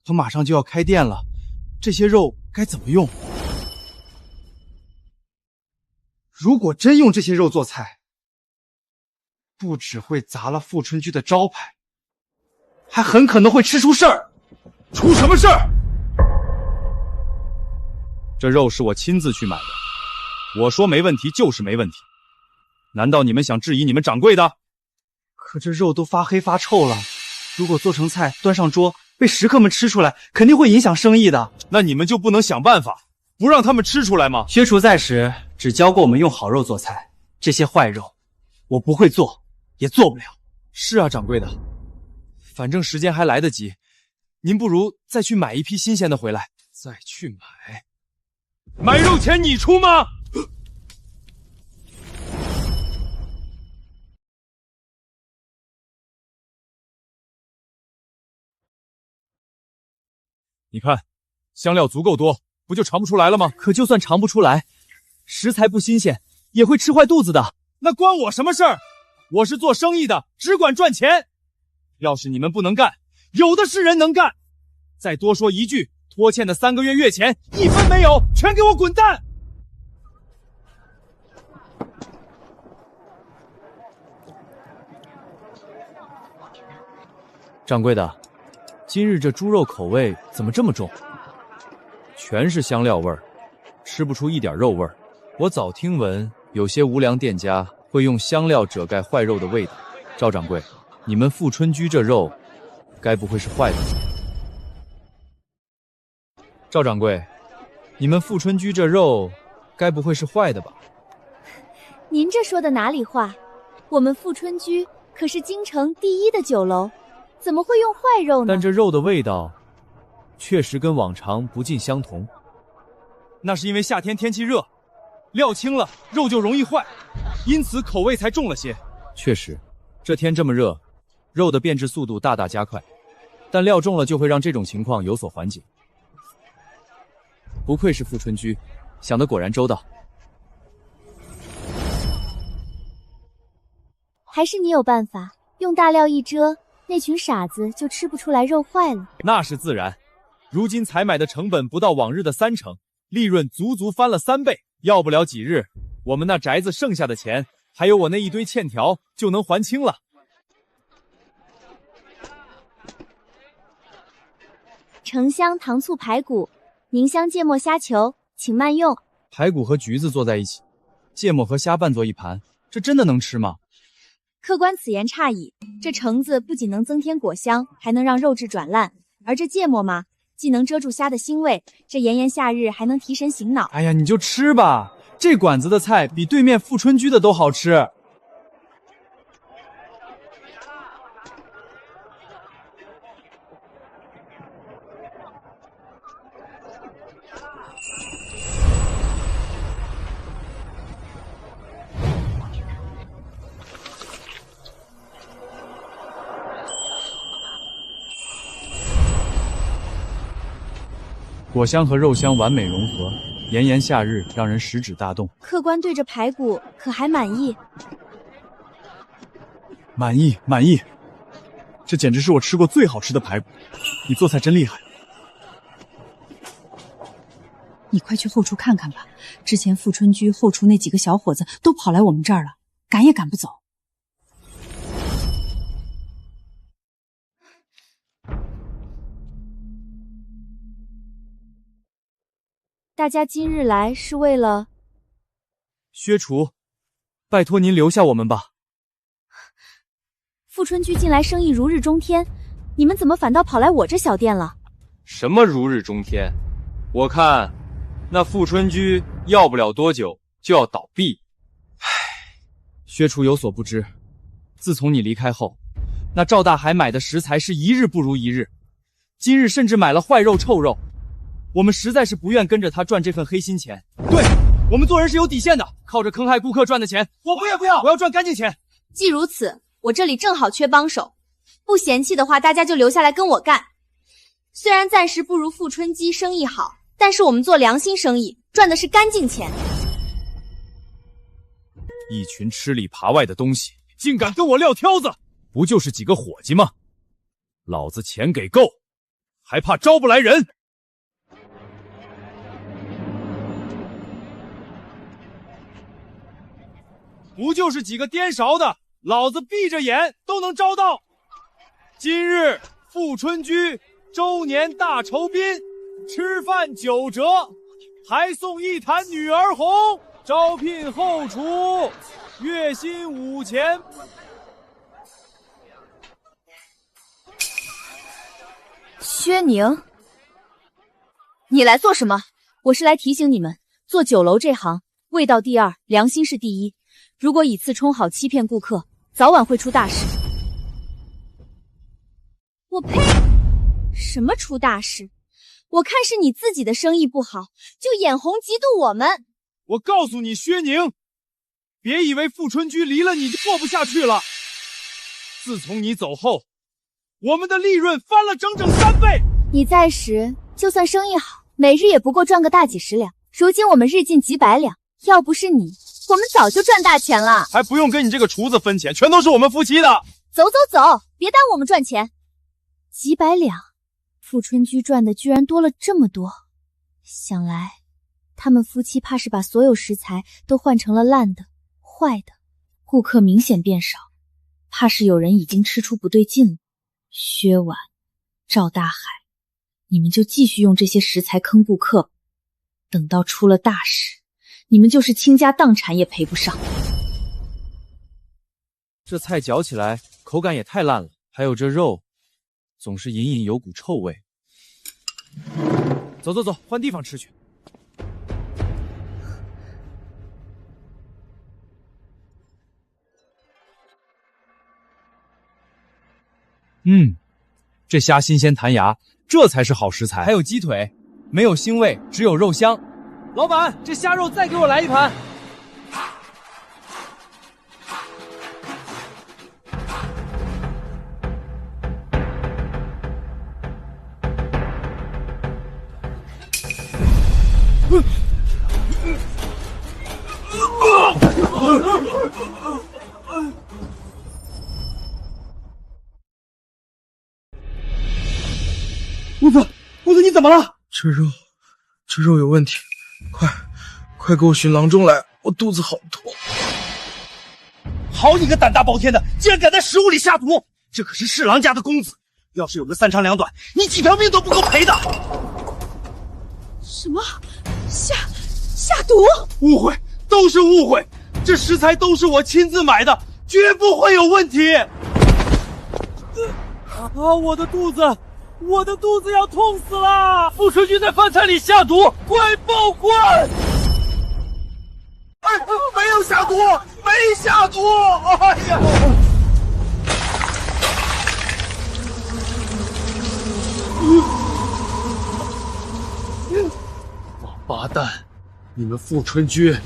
C: 他馬上就要開店了，這些肉該怎麼用？如果真用這些肉做菜，不只會砸了富春居的招牌，還很可能會吃出事兒。出什麼事兒？這肉是我親自去買的，我說沒問題就是沒問題。難道你們想質疑你們掌櫃的？可這肉都發黑發臭了，如果做成菜端上桌，被食客們吃出來，肯定會影響生意的。那你們就不能想辦法不讓他們吃出來嗎？薛廚在時只教過我們用好肉做菜，這些壞肉我不會做，也做不了。是啊，掌櫃的，反正時間還來得及，您不如再去買一批新鮮的回來。再去買？買肉錢你出嗎？你看，香料足夠多，不就嘗不出來了嗎？可就算嘗不出來，食材不新鮮，也會吃壞肚子的。那關我什麼事兒？我是做生意的，只管賺錢。要是你們不能幹，有的是人能幹。再多說一句，拖欠的3個月月錢，1分沒有，全給我滾蛋！
G: 掌柜的，今日这豬肉口味怎么这麼重？全是香料味兒，吃不出一點肉味兒。我早聽聞有些無良店家會用香料遮蓋壞肉的味道。趙掌櫃，你們富春居這肉，該不會是壞的？趙掌櫃，你們富春居這肉，該不會是壞的吧？
B: 您這說的哪裡話？我們富春居可是京城第一的酒樓，怎麼會用壞肉呢？
G: 但這肉的味道，確實跟往常不盡相同。
C: 那是因為夏天天氣熱，料輕了，肉就容易壞，因此口味才重了些。
G: 確實，這天這麼熱，肉的變質速度大大加快，但料重了就會讓這種情況有所緩解。不愧是富春居，想得果然周到。
B: 還是你有辦法，用大料一遮，那群傻子就吃不出來肉壞了。
C: 那是自然，如今採買的成本不到往日的3成，利潤足足翻了3倍。要不了幾日，我們那宅子剩下的錢，還有我那一堆欠條，就能還清了。
B: 橙香糖醋排骨，寧香芥末蝦球，請慢用。
G: 排骨和橘子做在一起，芥末和蝦拌做一盤，這真的能吃嗎？
B: 客官此言差矣，這橙子不僅能增添果香，還能讓肉質轉爛，而這芥末嘛，既能遮住蝦的腥味，這炎炎夏日還能提神醒腦。
C: 哎呀，你就吃吧，這館子的菜比對面富春居的都好吃。
G: 果香和肉香完美融合，炎炎夏日讓人食指大動。
B: 客官對這排骨可還滿意？
D: 滿意，滿意，這簡直是我吃過最好吃的排骨。你做菜真厲害。
F: 你快去後廚看看吧，之前富春居後廚那幾個小伙子都跑來我們這兒了，趕也趕不走。
B: 大家今日來是為了……
C: 薛廚，拜託您留下我們吧。
B: 富春居近來生意如日中天，你們怎麼反倒跑來我這小店了？
C: 什麼如日中天？我看那富春居要不了多久就要倒閉。唉，
G: 薛廚有所不知，自從你離開後，那趙大海買的食材是一日不如一日，今日甚至買了壞肉臭肉。我們實在是不願跟着他賺這份黑心錢。
C: 對，我們做人是有底線的，靠着坑害顧客賺的錢，我不要，我要賺乾淨錢。
I: 既如此，我這裡正好缺幫手，不嫌棄的話，大家就留下來跟我幹。雖然暫時不如富春居生意好，但是我們做良心生意，賺的是乾淨錢。
C: 一群吃裡扒外的東西，竟敢跟我撂挑子，不就是幾個伙計嗎？老子錢給夠，還怕招不來人？不就是幾個顛勺的，老子閉着眼都能招到。今日富春居周年大酬賓，吃飯9折，還送一壇女兒紅，招聘後廚，月薪5000。
A: 薛寧，你來做什麼？
B: 我是來提醒你們，做酒樓這行，味道第二，良心是第一。如果以次充好欺騙顧客，早晚會出大事。
I: 我呸！什麼出大事？我看是你自己的生意不好，就眼紅嫉妒我們。
C: 我告訴你，薛寧，別以為富春居離了你就過不下去了。自從你走後，我們的利潤翻了整整3倍。
B: 你在時，就算生意好，每日也不過賺個大幾十兩。如今我們日進幾百兩，要不是你，我們早就賺大錢了，
C: 還不用跟你這個廚子分錢，全都是我們夫妻的。
B: 走走走，別耽誤我們賺錢。幾百兩，富春居賺的居然多了這麼多，想來他們夫妻怕是把所有食材都換成了爛的、壞的，顧客明顯變少，怕是有人已經吃出不對勁了。
F: 薛婉、趙大海，你们就继續用這些食材坑顧客，等到出了大事，你們就是傾家蕩產也賠不上。
C: 這菜嚼起來口感也太爛了，還有這肉，總是隱隱有股臭味。走走走，換地方吃去。这蝦新鮮彈牙，這才是好食材。還有雞腿，沒有腥味，只有肉香。老闆，這蝦肉再給我來一盤。
M: 公子，你怎么了？这肉有问题，快给我寻郎中来，我肚子好痛。
H: 好你个胆大包天的，竟然敢在食物里下毒！这可是侍郎家的公子，要是有个三长两短，你几條命都不夠賠的。
F: 什麼？下毒？
C: 誤會，都是誤會。這食材都是我親自買的，絕不會有問題。
H: 我的肚子要痛死了！富春君在飯菜裡下毒，快報官！
M: 沒有下毒，沒下毒！哎呀！
C: 王八蛋！你們富春居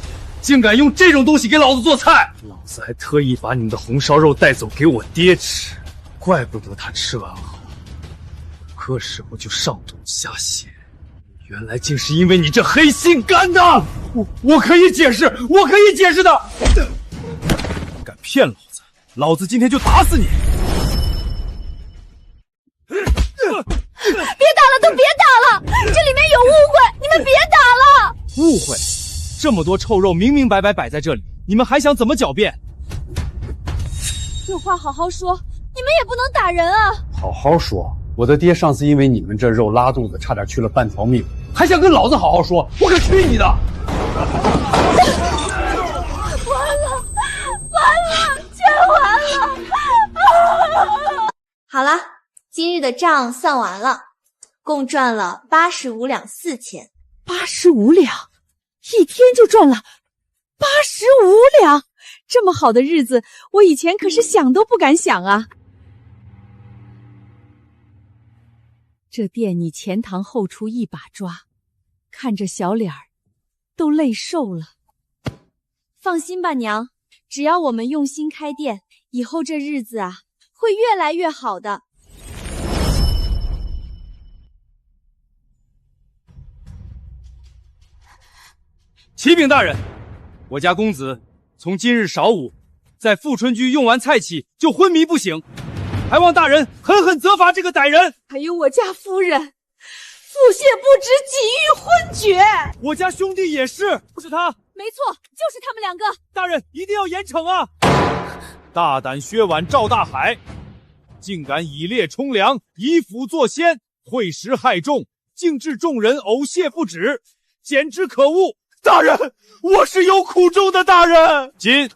C: 竟敢用這種東西給老子做菜！老子還特意把你們的紅燒肉帶走給我爹吃，怪不得他吃完後這時候就上吐下瀉，原來竟是因為你這黑心幹的！我可以解釋的！敢騙老子，老子今天就打死你！
A: 別打了，都別打了！這裡面有誤會，你們別打了！
C: 誤會？這麼多臭肉明明白白擺在這裡，你們還想怎麼狡辯？
A: 有話好好說，你們也不能打人啊！
N: 好好說。我的爹上次因為你們這肉拉肚子，差點去了半條命，還想跟老子好好說，我可去你的！
A: 完了，全完了！
I: 好了，今日的賬算完了，共賺了85兩4錢。
F: 85兩，一天就賺了85兩，這麼好的日子，我以前可是想都不敢想啊！這店你前堂後廚一把抓，看着小臉兒都累瘦了。
A: 放心吧，娘，只要我們用心開店，以後這日子啊，會越來越好的。
C: 啟稟大人，我家公子從今日晌午在富春居用完菜起就昏迷不醒，還望大人狠狠責罰這個歹人。
F: 還有我家夫人，腹瀉不止，幾欲昏厥。
C: 我家兄弟也是，是他。
A: 沒錯，就是他們兩個。
C: 大人一定要嚴懲啊！大膽薛婉、趙大海，竟敢以劣充糧，以腐作鮮，賄實害眾，竟致眾人嘔瀉不止，簡直可惡！大人，我是有苦衷的，大人。今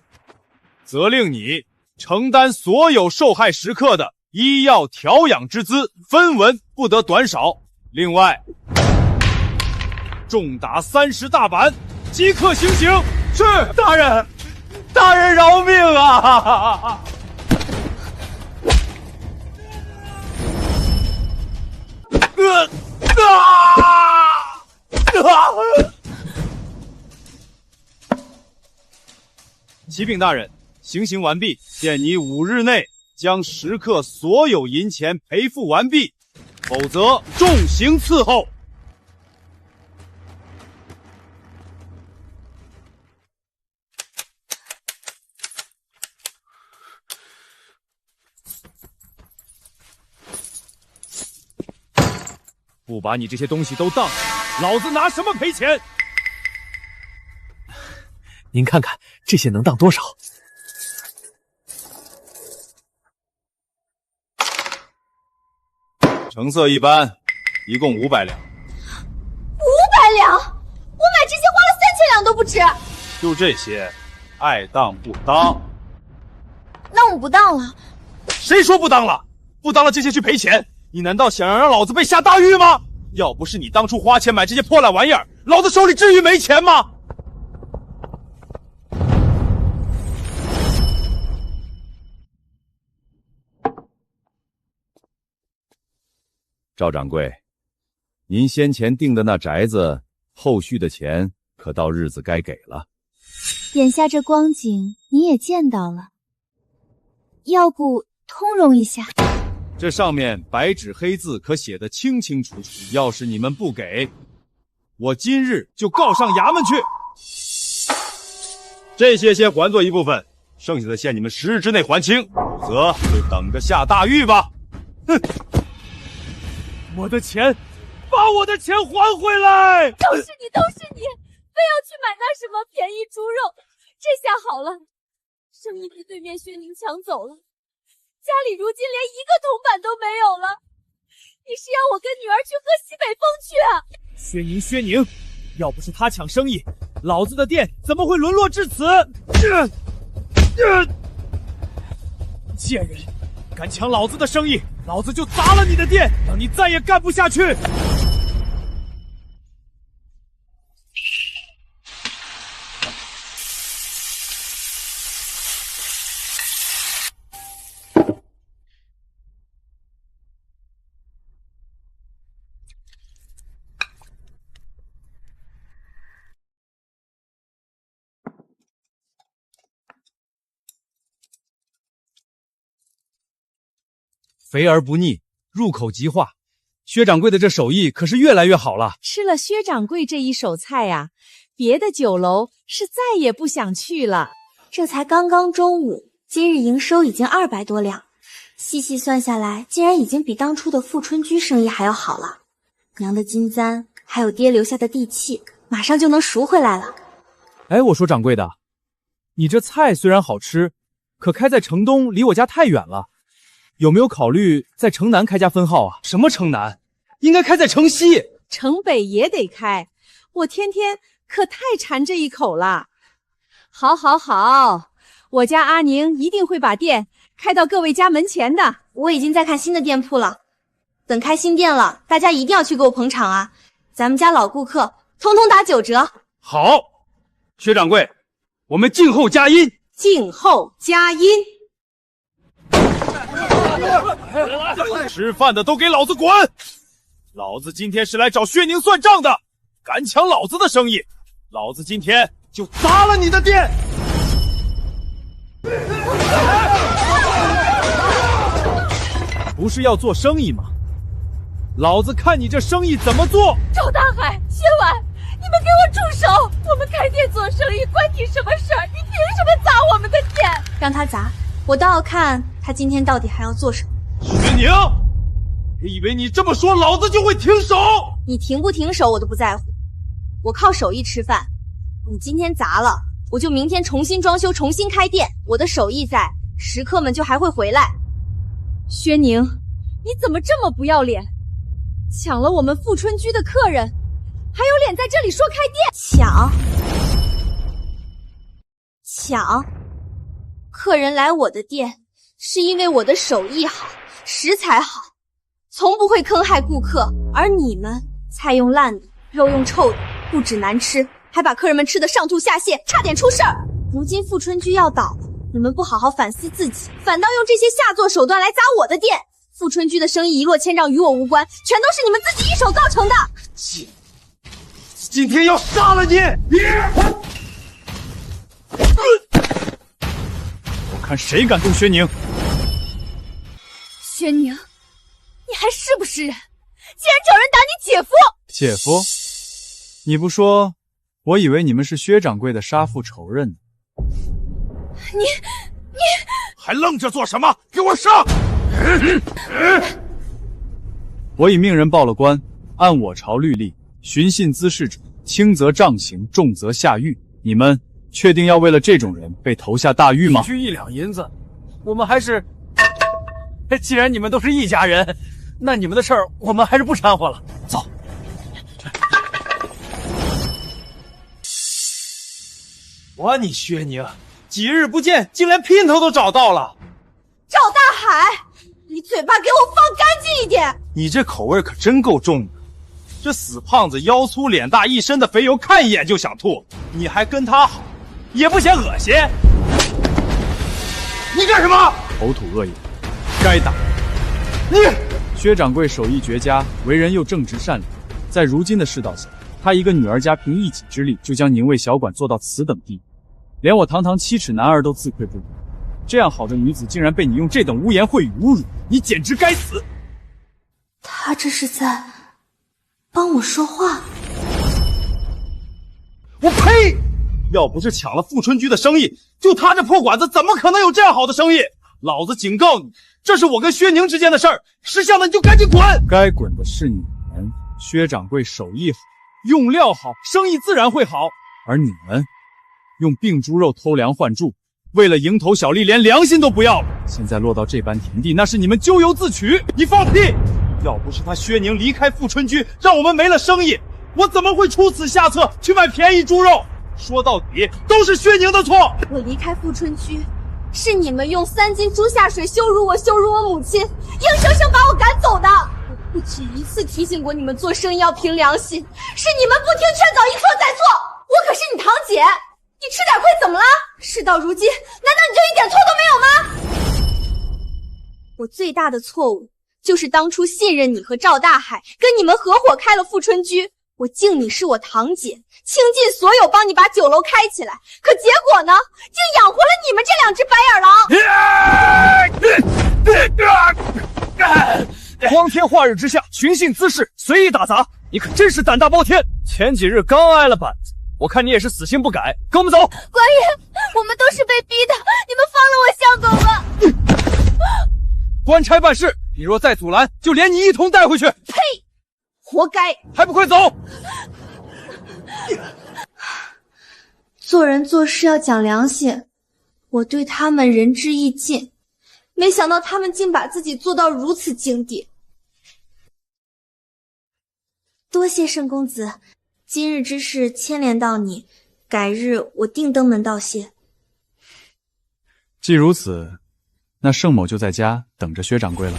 C: 責令你承擔所有受害食客的醫藥調養之資，分文不得短少。另外，重打30大板，即刻行刑。是，大人，大人饒命啊！啟稟大人，行刑完畢，限你5日內將食客所有銀錢賠付完畢，否則重刑伺候。不把你這些東西都當，老子拿什麼賠錢？
O: 您看看這些能當多少？
C: 成色一般，一共500两。
I: 500两？我买这些花了3000两都不止。
C: 就这些，爱当不当。
I: 那我不当了。
C: 谁说不当了？不当了，这些去赔钱。你难道想让老子被下大狱吗？要不是你当初花钱买这些破烂玩意儿，老子手里至于没钱吗？
G: 赵掌柜，您先前定的那宅子，后续的钱可到日子该给了。
B: 眼下这光景你也见到了，要不通融一下？
G: 这上面白纸黑字可写得清清楚楚，要是你们不给，我今日就告上衙门去。这些先还作一部分，剩下的限你们10日之内还清，否则就等着下大狱吧。哼！
C: 我的钱，把我的钱还回来！
F: 都是你，非要去买那什么便宜猪肉。这下好了，生意被对面薛宁抢走了，家里如今连1个铜板都没有了。你是要我跟女儿去喝西北风去啊？
C: 薛宁，要不是他抢生意，老子的店怎么会沦落至此？贱人，敢抢老子的生意，老子就砸了你的店，让你再也干不下去！
G: 肥而不膩，入口即化。薛掌柜的这手艺可是越来越好了。
F: 吃了薛掌柜这一手菜呀，别的酒楼是再也不想去了。
I: 这才刚刚中午，今日营收已经200多两，细细算下来，竟然已经比当初的富春居生意還要好了。娘的金簪，還有爹留下的地契，馬上就能贖回來了。
C: 哎，我說掌櫃的，你這菜雖然好吃，可開在城東離我家太遠了。有沒有考慮在城南開家分號啊？什麼城南？應該開在城西。
F: 城北也得開，我天天可太饞這一口了。好，我家阿寧一定會把店開到各位家門前的。
I: 我已經在看新的店鋪了，等開新店了，大家一定要去給我捧場啊！咱們家老顧客通通打9折。
C: 好，薛掌櫃，我們靜候佳音。
I: 靜候佳音。
C: 吃飯的都給老子滾！老子今天是來找薛寧算賬的，敢搶老子的生意，老子今天就砸了你的店！不是要做生意嗎？老子看你這生意怎麼做！
F: 趙大海、薛婉，你們給我住手！我們開店做生意，關你什麼事兒？你憑什麼砸我們的店？
I: 讓他砸，我倒要看他今天到底還要做什麼。
C: 薛寧，別以為你這麼說，老子就會停手。
I: 你停不停手我都不在乎，我靠手藝吃飯。你今天砸了，我就明天重新裝修，重新開店。我的手藝在，食客們就還會回來。
F: 薛寧，你怎麼這麼不要臉？搶了我們富春居的客人，還有臉在這裡說開
I: 店？搶！客人來我的店，是因為我的手藝好，食材好，從不會坑害顧客。而你們菜用爛的，肉用臭的，不止難吃，還把客人們吃得上吐下瀉，差點出事兒。如今富春居要倒了，你們不好好反思自己，反倒用這些下作手段來砸我的店。富春居的生意一落千丈，與我無關，全都是你們自己一手造成的。
C: 今天要殺了你！我看誰敢動薛寧！
F: 薛寧，你還是不是人？竟然找人打你姐夫！
C: 姐夫？你不說，我以為你們是薛掌櫃的殺父仇人呢。
F: 你
C: 還愣着做什麼？給我上！我已命人報了官，按我朝律例，尋釁滋事者，輕則杖刑，重則下獄。你們確定要為了這種人被投下大獄嗎？
H: 區1兩銀子，我們還是……既然你們都是一家人，那你们的事儿我们还是不掺和了。走。
C: 我你薛宁，几日不见，竟连姘头都找到了。
I: 赵大海，你嘴巴给我放干净一点！
C: 你这口味可真够重的。这死胖子腰粗脸大一身的肥油，看一眼就想吐，你还跟他好，也不嫌恶心？你干什么？
G: 口吐恶言，该打。
C: 你
G: 薛掌柜手艺绝佳，为人又正直善良，在如今的世道下，他一个女儿家凭一己之力就将宁卫小馆做到此等地，连我堂堂7尺男儿都自愧不如。这样好的女子，竟然被你用这等污言秽語侮辱，你簡直該死！
I: 他這是在幫我說話？
C: 我呸！要不是搶了富春居的生意，就他這破館子，怎麼可能有這樣好的生意？老子警告你，這是我跟薛寧之間的事兒，識相的你就趕緊滾！該滾的是你們。薛掌櫃手藝好，用料好，生意自然會好。而你們用病豬肉偷梁換柱，為了蠅頭小利，連良心都不要了。現在落到這般田地，那是你們咎由自取。你放屁！要不是他薛寧離開富春居，讓我們沒了生意，我怎麼會出此下策去買便宜豬肉？說到底，都是薛寧的錯。
I: 我離開富春居，是你們用3斤豬下水羞辱我，羞辱我母親，硬生生把我趕走的。我不止一次提醒過你們做生意要憑良心，是你們不聽勸導，一錯再錯。我可是你堂姐，你吃點虧怎麼了？事到如今，難道你就一點錯都沒有嗎？我最大的錯誤就是當初信任你和趙大海，跟你們合夥開了富春居。我敬你是我堂姐，傾盡所有幫你把酒樓開起來，可結果呢，竟養活了你們這2隻白眼狼！
H: 光天化日之下，群信滋事，隨意打砸，你可真是膽大包天！前幾日剛挨了板子，我看你也是死性不改，跟我們走。
B: 官人，我們都是被逼的，你們放了我相公吧。
C: 官差辦事，你若再阻攔，就連你一同帶回去。
I: 呸！活該！
C: 還不快走！
I: 做人做事要講良心，我對他們仁至義盡，沒想到他們竟把自己做到如此境地。多謝盛公子，今日之事牽連到你，改日我定登門道謝。
G: 既如此，那盛某就在家等着薛掌櫃了。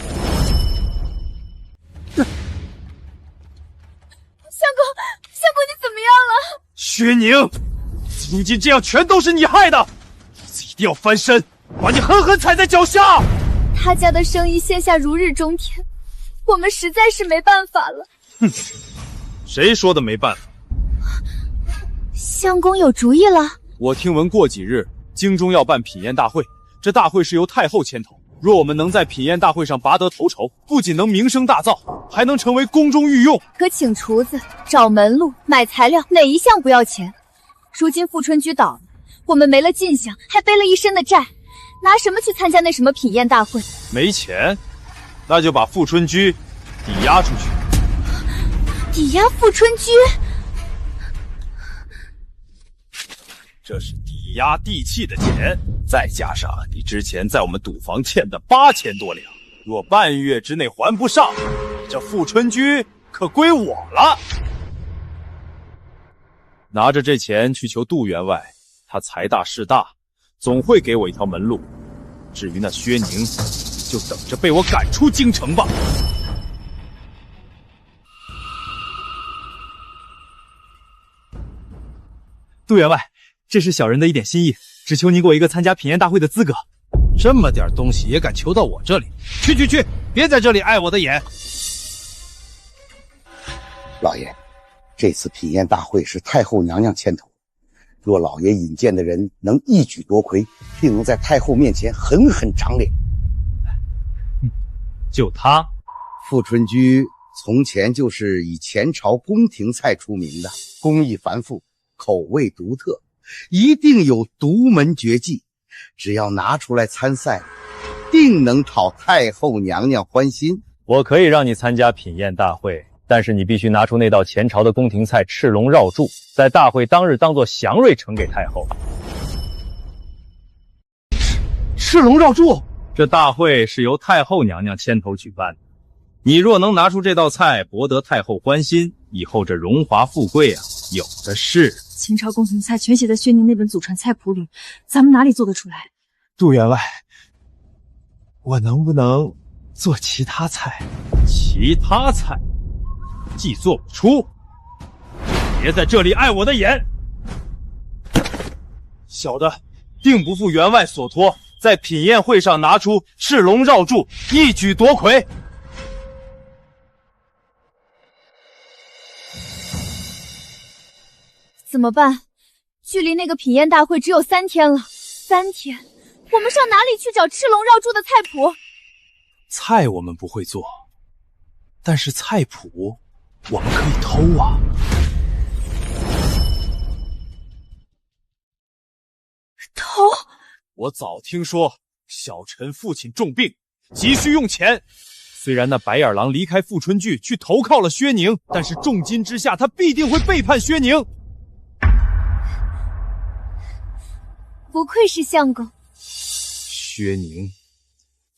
B: 相公，你怎麼樣了？
C: 薛寧，如今這樣全都是你害的，這次一定要翻身，把你狠狠踩在腳下。
B: 他家的生意現下如日中天，我們實在是沒辦法了。
C: 哼，誰說的沒辦法？
B: 相公有主意了？
G: 我聽聞過幾日京中要辦品宴大會，這大會是由太后牽頭。若我們能在品宴大會上拔得頭籌，不僅能名聲大噪，還能成為宮中御用。
B: 可請廚子、找門路、買材料，哪一項不要錢？如今富春居倒了，我們沒了進項，還背了一身的債，拿什麼去參加那什麼品宴大會？
C: 沒錢，那就把富春居抵押出去。
B: 抵押富春居？
C: 這是抵押地契的錢，再加上你之前在我們賭房欠的8000多兩，若半月之內還不上，這富春居可歸我了。拿着這錢去求杜員外，他財大勢大，總會給我一條門路。至於那薛寧，就等着被我趕出京城吧。
H: 杜員外，這是小人的一點心意，只求您給我一個參加品宴大會的資格。
D: 這麼點東西也敢求到我這裡？去，別在這裡礙我的眼。
P: 老爺，這次品宴大會是太后娘娘牽頭，若老爺引薦的人能一舉奪魁，並能在太后面前狠狠長臉。
H: 就他，
P: 富春居從前就是以前朝宮廷菜出名的，工藝繁複，口味獨特，一定有獨門絕技，只要拿出來參賽，定能討太后娘娘歡心。
J: 我可以讓你參加品宴大會，但是你必須拿出那道前朝的宮廷菜赤龍繞柱，在大會當日當作祥瑞呈給太後。
H: 赤龍繞柱，
C: 這大會是由太后娘娘牽頭舉辦的，你若能拿出这道菜博得太后欢心，以后这荣华富貴啊，有的是。
F: 秦朝宫廷菜全寫在薛寧那本祖傳菜譜裡，咱們哪裡做得出來？
O: 杜員外，我能不能做其他菜？
C: 其他菜，既做不出，就別在這裡礙我的眼。小的定不負員外所託，在品宴會上拿出赤龍繞柱，一舉奪魁。
A: 怎麼辦？距離那個品宴大會只有3天了。3天，我們上哪裡去找赤龍繞柱的菜譜？
O: 菜我們不會做，但是菜譜我們可以偷啊。
A: 偷？
C: 我早聽說小臣父親重病，急需用錢。雖然那白眼狼離開富春居去投靠了薛寧，但是重金之下，他必定會背叛薛寧。
A: 不愧是相公。
C: 薛寧，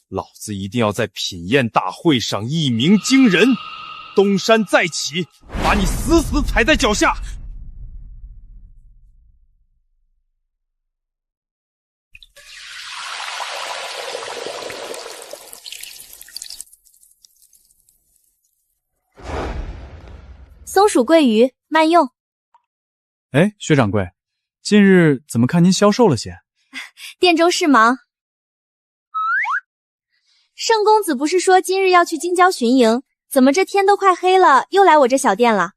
C: 老子一定要在品宴大會上一鳴驚人，東山再起，把你死死踩在腳下。
B: 松鼠桂魚慢用。
Q: 哎，薛掌柜，近日怎麼看您消瘦了些？
B: 店中事忙。盛公子不是說今日要去京郊巡營，怎麼這天都快黑了，又來我這小店了？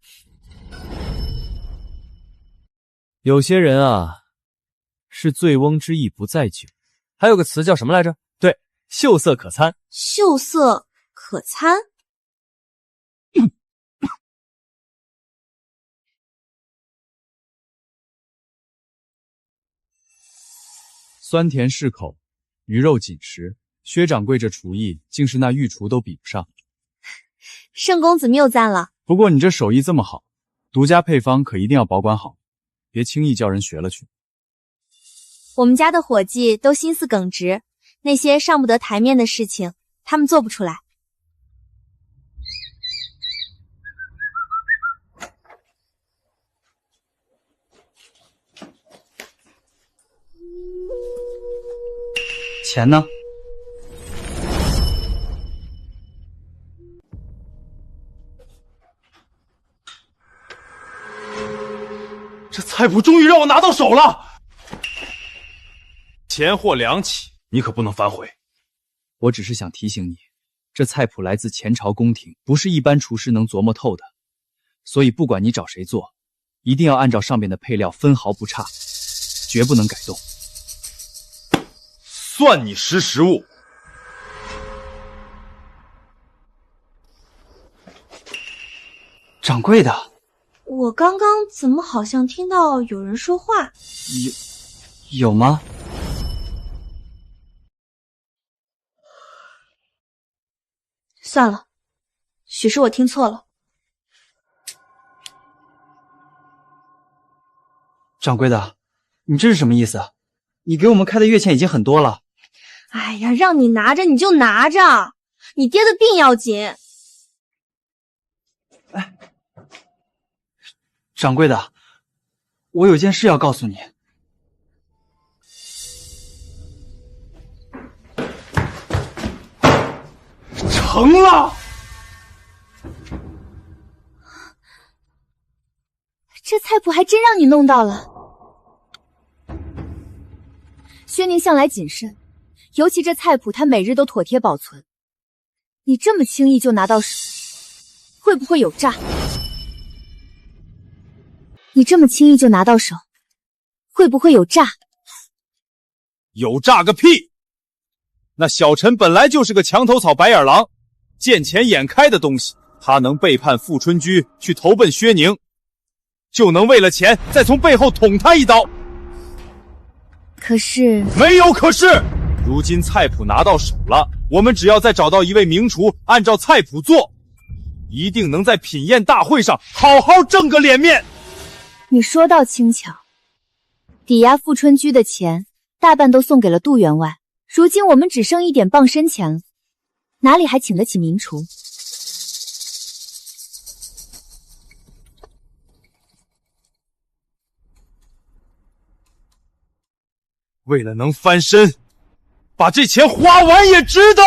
J: 有些人啊，是醉翁之意不在酒。還有個詞叫什麼來着？對，秀色可餐。
I: 秀色可餐？
Q: 酸甜適口，魚肉緊實。薛掌櫃這廚藝，竟是那御廚都比不上。
B: 盛公子謬讚了。
Q: 不過你這手藝這麼好，獨家配方可一定要保管好，別輕易叫人學了去。
B: 我們家的夥計都心思耿直，那些上不得台面的事情，他們做不出來。
H: 錢呢？
C: 这菜譜終於讓我拿到手了，錢貨兩起，你可不能反悔。
Q: 我只是想提醒你，這菜譜來自前朝宮廷，不是一般廚師能琢磨透的，所以不管你找誰做，一定要按照上面的配料分毫不差，絕不能改動。
C: 算你識時務。
H: 掌櫃的，
I: 我剛剛怎麼好像聽到有人說話？
H: 有嗎？
I: 算了，許是我聽錯了。
H: 掌櫃的，你這是什麼意思？你給我們開的月錢已經很多了。
I: 哎呀，讓你拿着你就拿着，你爹的病要緊。
H: 哎，掌櫃的，我有件事要告訴你。
C: 成了！
A: 这菜譜還真讓你弄到了。薛寧向來謹慎，尤其這菜譜他每日都妥帖保存。你這麼輕易就拿到手，會不會有詐？你這麼輕易就拿到手，會不會有詐？
C: 有詐個屁！那小臣本來就是個牆頭草白眼狼，見錢眼開的東西。他能背叛富春居去投奔薛寧，就能為了錢再從背後捅他一刀。
A: 可是
C: 沒有可是，如今菜譜拿到手了，我們只要再找到一位名廚，按照菜譜做，一定能在品宴大會上好好掙個臉面。
A: 你說到輕巧，抵押富春居的錢大半都送給了杜員外，如今我們只剩一點傍身錢了，哪裡還請得起名廚？
C: 为了能翻身，把这钱花完也值得。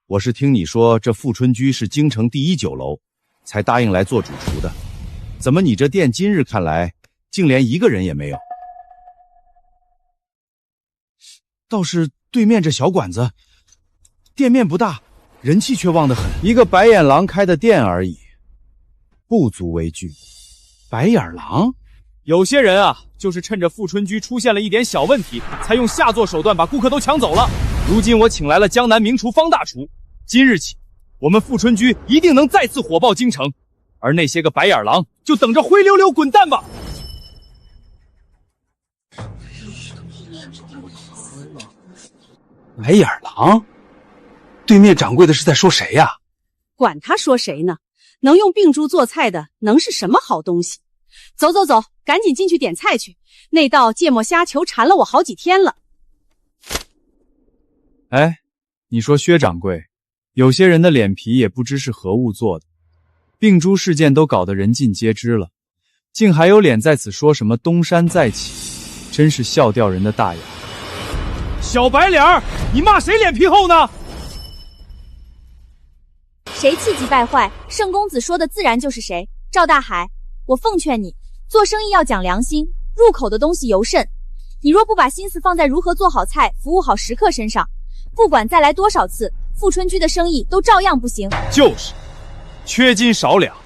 G: 我是听你说这富春居是京城第1酒楼，才答应来做主厨的。怎么你这店今日看来竟连一个人也没有？倒是对面这小馆子，店面不大，人气却旺得很。一个白眼狼開的店而已，不足為懼。白眼狼？
C: 有些人啊，就是趁着富春居出現了一點小問題，才用下作手段把顧客都搶走了。如今我請來了江南名廚方大廚，今日起，我們富春居一定能再次火爆京城，而那些個白眼狼就等着灰溜溜滾蛋吧！
N: 白眼狼？对面掌櫃的是在說誰呀？
F: 管他說誰呢？能用病豬做菜的，能是什麼好東西？走走走，趕緊進去點菜去。那道芥末蝦球纏了我好幾天了。
Q: 哎，你說薛掌櫃，有些人的臉皮也不知是何物做的。病豬事件都搞得人盡皆知了，竟還有臉在此說什麼東山再起，真是笑掉人的大牙。
C: 小白臉，你罵誰臉皮厚呢？
B: 誰氣急敗壞，聖公子說的自然就是誰。趙大海，我奉勸你，做生意要講良心，入口的東西尤甚。你若不把心思放在如何做好菜，服務好食客身上，不管再來多少次，富春居的生意都照樣不行。就是，
C: 缺斤少兩，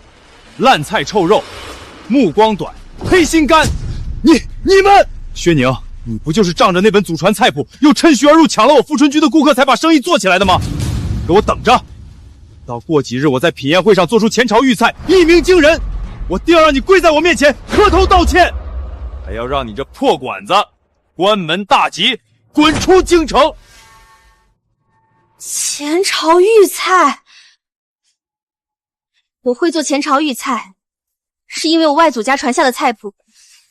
C: 爛菜臭肉，目光短，黑心肝。你們，薛寧，你不就是仗着那本祖傳菜譜，又趁虛而入搶了我富春居的顧客，才把生意做起來的嗎？給我等着，到過幾日我在品宴會上做出前朝御菜，一鳴驚人，我定要讓你跪在我面前磕頭道歉，還要讓你這破館子關門大吉，滾出京城。
I: 前朝御菜，我會做前朝御菜，是因為我外祖家傳下的菜譜，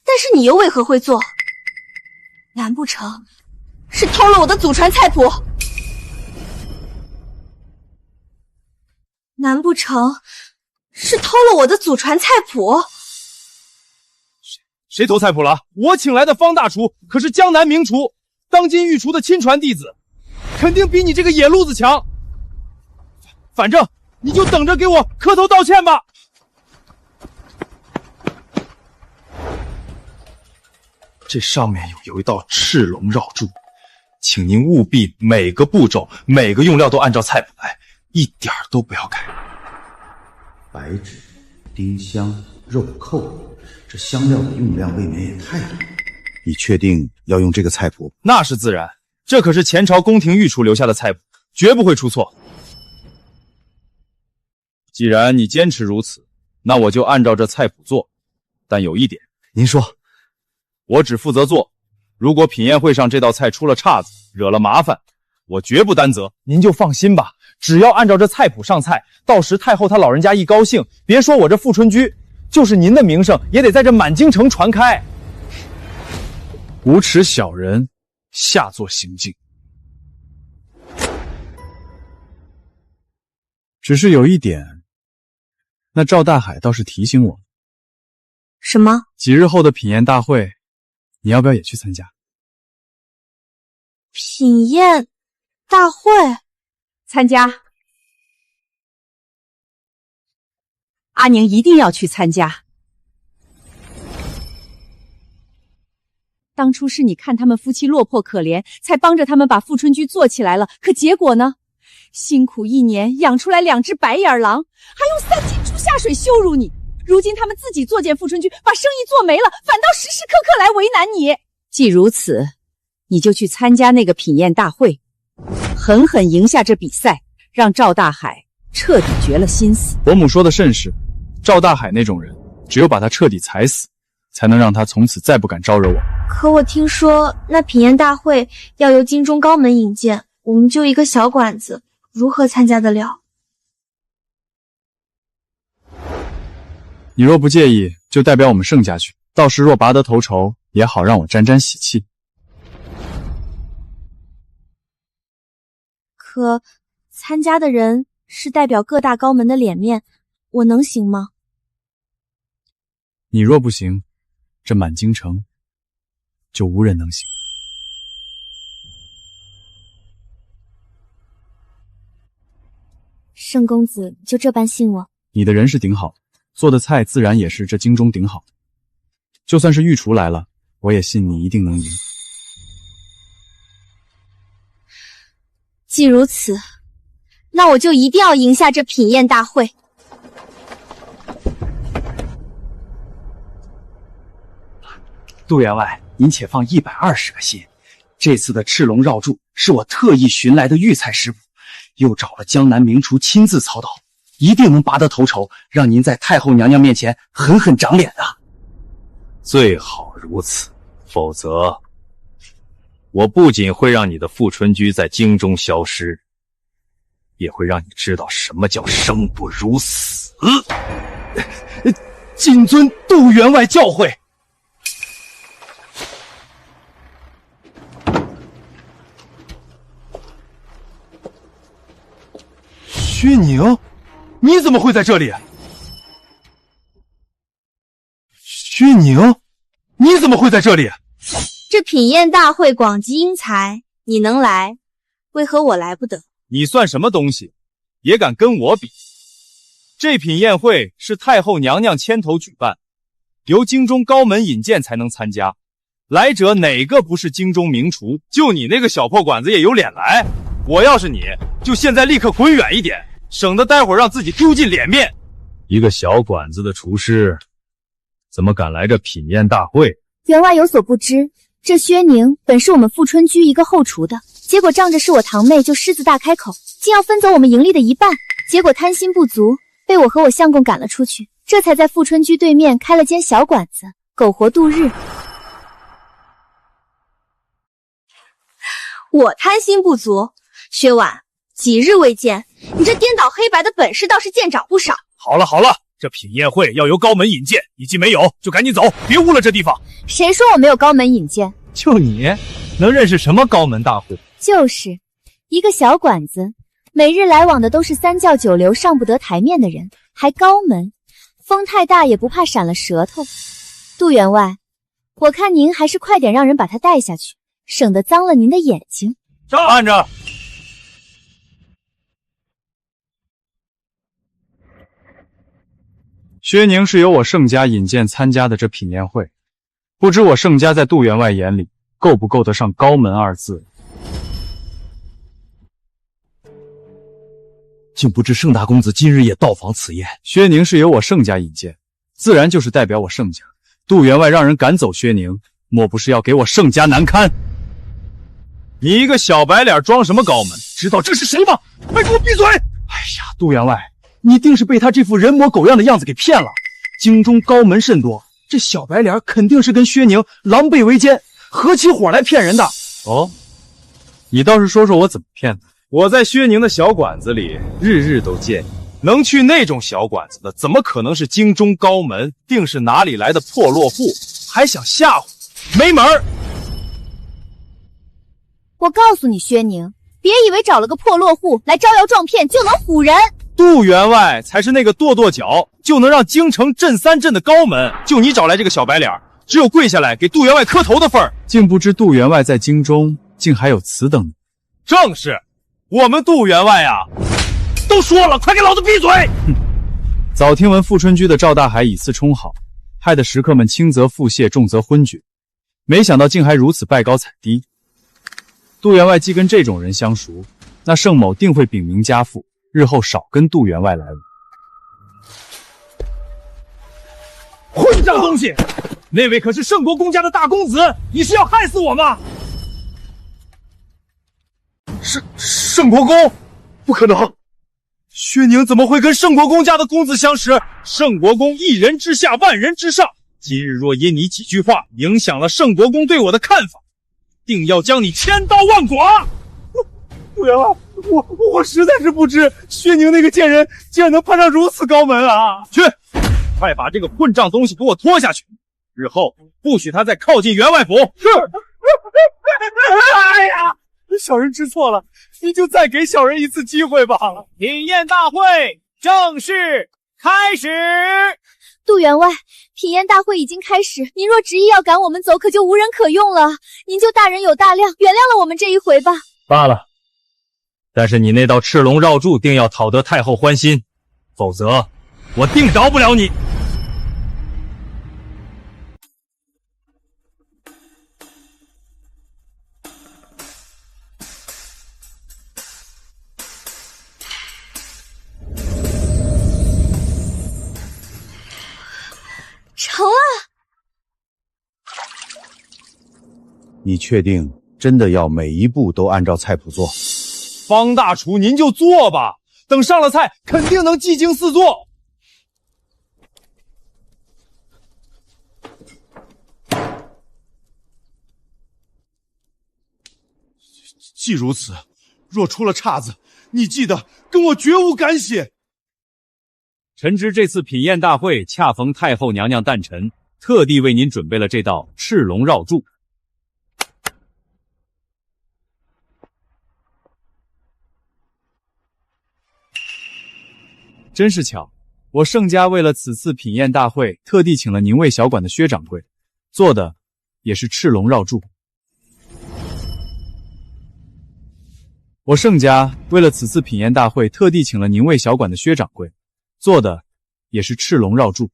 I: 但是你又為何會做？難不成是偷了我的祖傳菜譜？難不成是偷了我的祖傳菜譜？
C: 誰偷菜譜了？我請來的方大廚可是江南名廚，當今御廚的親傳弟子，肯定比你這個野路子強。反正你就等着給我磕頭道歉吧。
O: 這上面有一道赤龍繞柱，請您務必每個步驟、每個用料都按照菜譜來，一點都不要改。
P: 白芷、丁香、肉蔻，這香料的用量未免也太多。你確定要用這個菜譜？
C: 那是自然，這可是前朝宮廷御廚留下的菜譜，絕不會出錯。既然你堅持如此，那我就按照這菜譜做。但有一點，
O: 您說，
C: 我只負責做，如果品宴會上這道菜出了岔子，惹了麻煩，我絕不擔責。您就放心吧，只要按照這菜譜上菜，到時太后她老人家一高興，別說我這富春居，就是您的名聲也得在這滿京城傳開。
Q: 無恥小人，下作行徑。只是有一點，那趙大海倒是提醒我。
I: 什麼？
Q: 幾日後的品宴大會，你要不要也去參加？
I: 品宴大會？
F: 參加。阿寧一定要去參加。當初是你看他們夫妻落魄可憐，才幫着他們把富春居做起來了，可結果呢？辛苦一年養出來2隻白眼狼，還用3斤豬下水羞辱你。如今他們自己作踐富春居，把生意做沒了，反倒時時刻刻來為難你。既如此，你就去參加那個品宴大會，狠狠贏下這比賽，讓趙大海徹底絕了心思。
Q: 伯母說的甚是，趙大海那種人，只有把他徹底踩死，才能讓他從此再不敢招惹我。
I: 可我聽說那品宴大會要由京中高門引薦，我們就一個小館子，如何參加得了？
Q: 你若不介意，就代表我們盛家去，到時若拔得頭籌，也好讓我沾沾喜氣。
B: 可參加的人是代表各大高門的臉面，我能行嗎？
Q: 你若不行，這滿京城就無人能行。
B: 盛公子就這般信我？
Q: 你的人是頂好，做的菜自然也是這京中頂好的。就算是御廚來了，我也信你一定能贏。
I: 既如此，那我就一定要贏下這品宴大會。
Q: 杜員外，您且放120個心。這次的赤龍繞柱是我特意尋來的御菜食譜，又找了江南名廚親自操刀，一定能拔得頭籌，讓您在太后娘娘面前狠狠長臉的。
J: 最好如此，否則我不仅會讓你的富春居在京中消失，也會讓你知道什麼叫生不如死。
Q: 謹遵杜員外教誨。
D: 薛寧，你怎麼會在這裡？薛寧，你怎麼會在這裡？
I: 這品宴大會廣集英才，你能來，為何我來不得？
C: 你算什麼東西，也敢跟我比？這品宴會是太后娘娘牽頭舉辦，由京中高門引薦才能參加，來者哪個不是京中名廚？就你那個小破館子也有臉來？我要是你，就現在立刻滾遠一點，省得待會兒讓自己丟盡臉面。
J: 一個小館子的廚師，怎麼敢來這品宴大會？
B: 員外有所不知，這薛寧本是我們富春居一個後廚的，結果仗着是我堂妹，就獅子大開口，竟要分走我們盈利的一半，結果貪心不足，被我和我相公趕了出去，這才在富春居對面開了間小館子，苟活度日。
I: 我貪心不足？薛婉，幾日未見，你這顛倒黑白的本事倒是見長不少。
C: 好了好了，這品宴會要由高門引薦，你既沒有，就趕緊走，別污了這地方。
B: 誰說我沒有高門引薦？
C: 就你能認識什麼高門大戶？
B: 就是一個小館子，每日來往的都是三教九流上不得台面的人，還高門，風太大也不怕閃了舌頭。杜員外，我看您還是快點讓人把他帶下去，省得髒了您的眼睛。
C: 按着。
Q: 薛寧是由我盛家引薦參加的這品宴會，不知我盛家在杜員外眼裡夠不夠得上高門二字？
K: 竟不知盛大公子今日也到訪此宴。
Q: 薛寧是由我盛家引薦，自然就是代表我盛家。杜員外讓人趕走薛寧，莫不是要給我盛家難堪？
C: 你一個小白臉裝什麼高門？知道這是誰嗎？快給我閉嘴！
Q: 哎呀，杜員外，你定是被他這副人模狗樣的樣子給騙了。京中高門甚多，這小白臉肯定是跟薛寧狼狽為奸，合起夥來騙人的。
C: 哦，你倒是說說我怎麼騙的？我在薛寧的小館子裡日日都見你，能去那種小館子的，怎麼可能是京中高門？定是哪裡來的破落戶，還想嚇唬？沒門兒！
B: 我告訴你，薛寧，別以為找了個破落戶來招搖撞騙就能唬人。
C: 杜員外才是那個跺跺腳就能讓京城震三震的高門，就你找來這個小白臉，只有跪下來給杜員外磕頭的份兒。
Q: 竟不知杜員外在京中竟還有此等。
C: 正是，我們杜員外啊，都說了，快給老子閉嘴！
Q: 早聽聞富春居的趙大海以次充好，害得食客們輕則腹瀉，重則昏厥，沒想到竟還如此拜高踩低。杜員外既跟這種人相熟，那盛某定會禀明家父，日後少跟杜員外來往。
C: 混賬東西！那位可是盛國公家的大公子，你是要害死我嗎？盛國公，不可能！薛寧怎麼會跟盛國公家的公子相識？盛國公一人之下，萬人之上。今日若因你幾句話影響了盛國公對我的看法，定要將你千刀萬剮！杜員外，我實在是不知薛寧那個賤人竟然能攀上如此高門啊！去，快把這個混賬東西給我拖下去，日後不許他再靠近員外府。是。哎呀，小人知錯了，您就再给小人一次机会吧。
R: 品宴大会正式開始。
B: 杜员外，品宴大會已經開始，您若執意要趕我們走，可就無人可用了。您就大人有大量，原諒了我們這一回吧。
J: 罷了，但是你那道赤龍繞柱定要討得太后歡心，否則我定饒不了你。
I: 成了！
D: 你确定真的要每一步都按照菜谱做？
C: 方大厨，您就做吧，等上了菜，肯定能技惊四座。
D: 既如此，若出了岔子，你记得跟我绝无干系。
G: 臣知这次品宴大會恰逢太后娘娘誕辰，特地為您準備了這道赤龍繞柱。真是巧，我盛家為了此次品宴大會，特地請了寧衛小館的薛掌櫃，做的也是赤龍繞柱。我盛家為了此次品宴大會，特地請了寧衛小館的薛掌櫃，做的也是赤龍繞柱。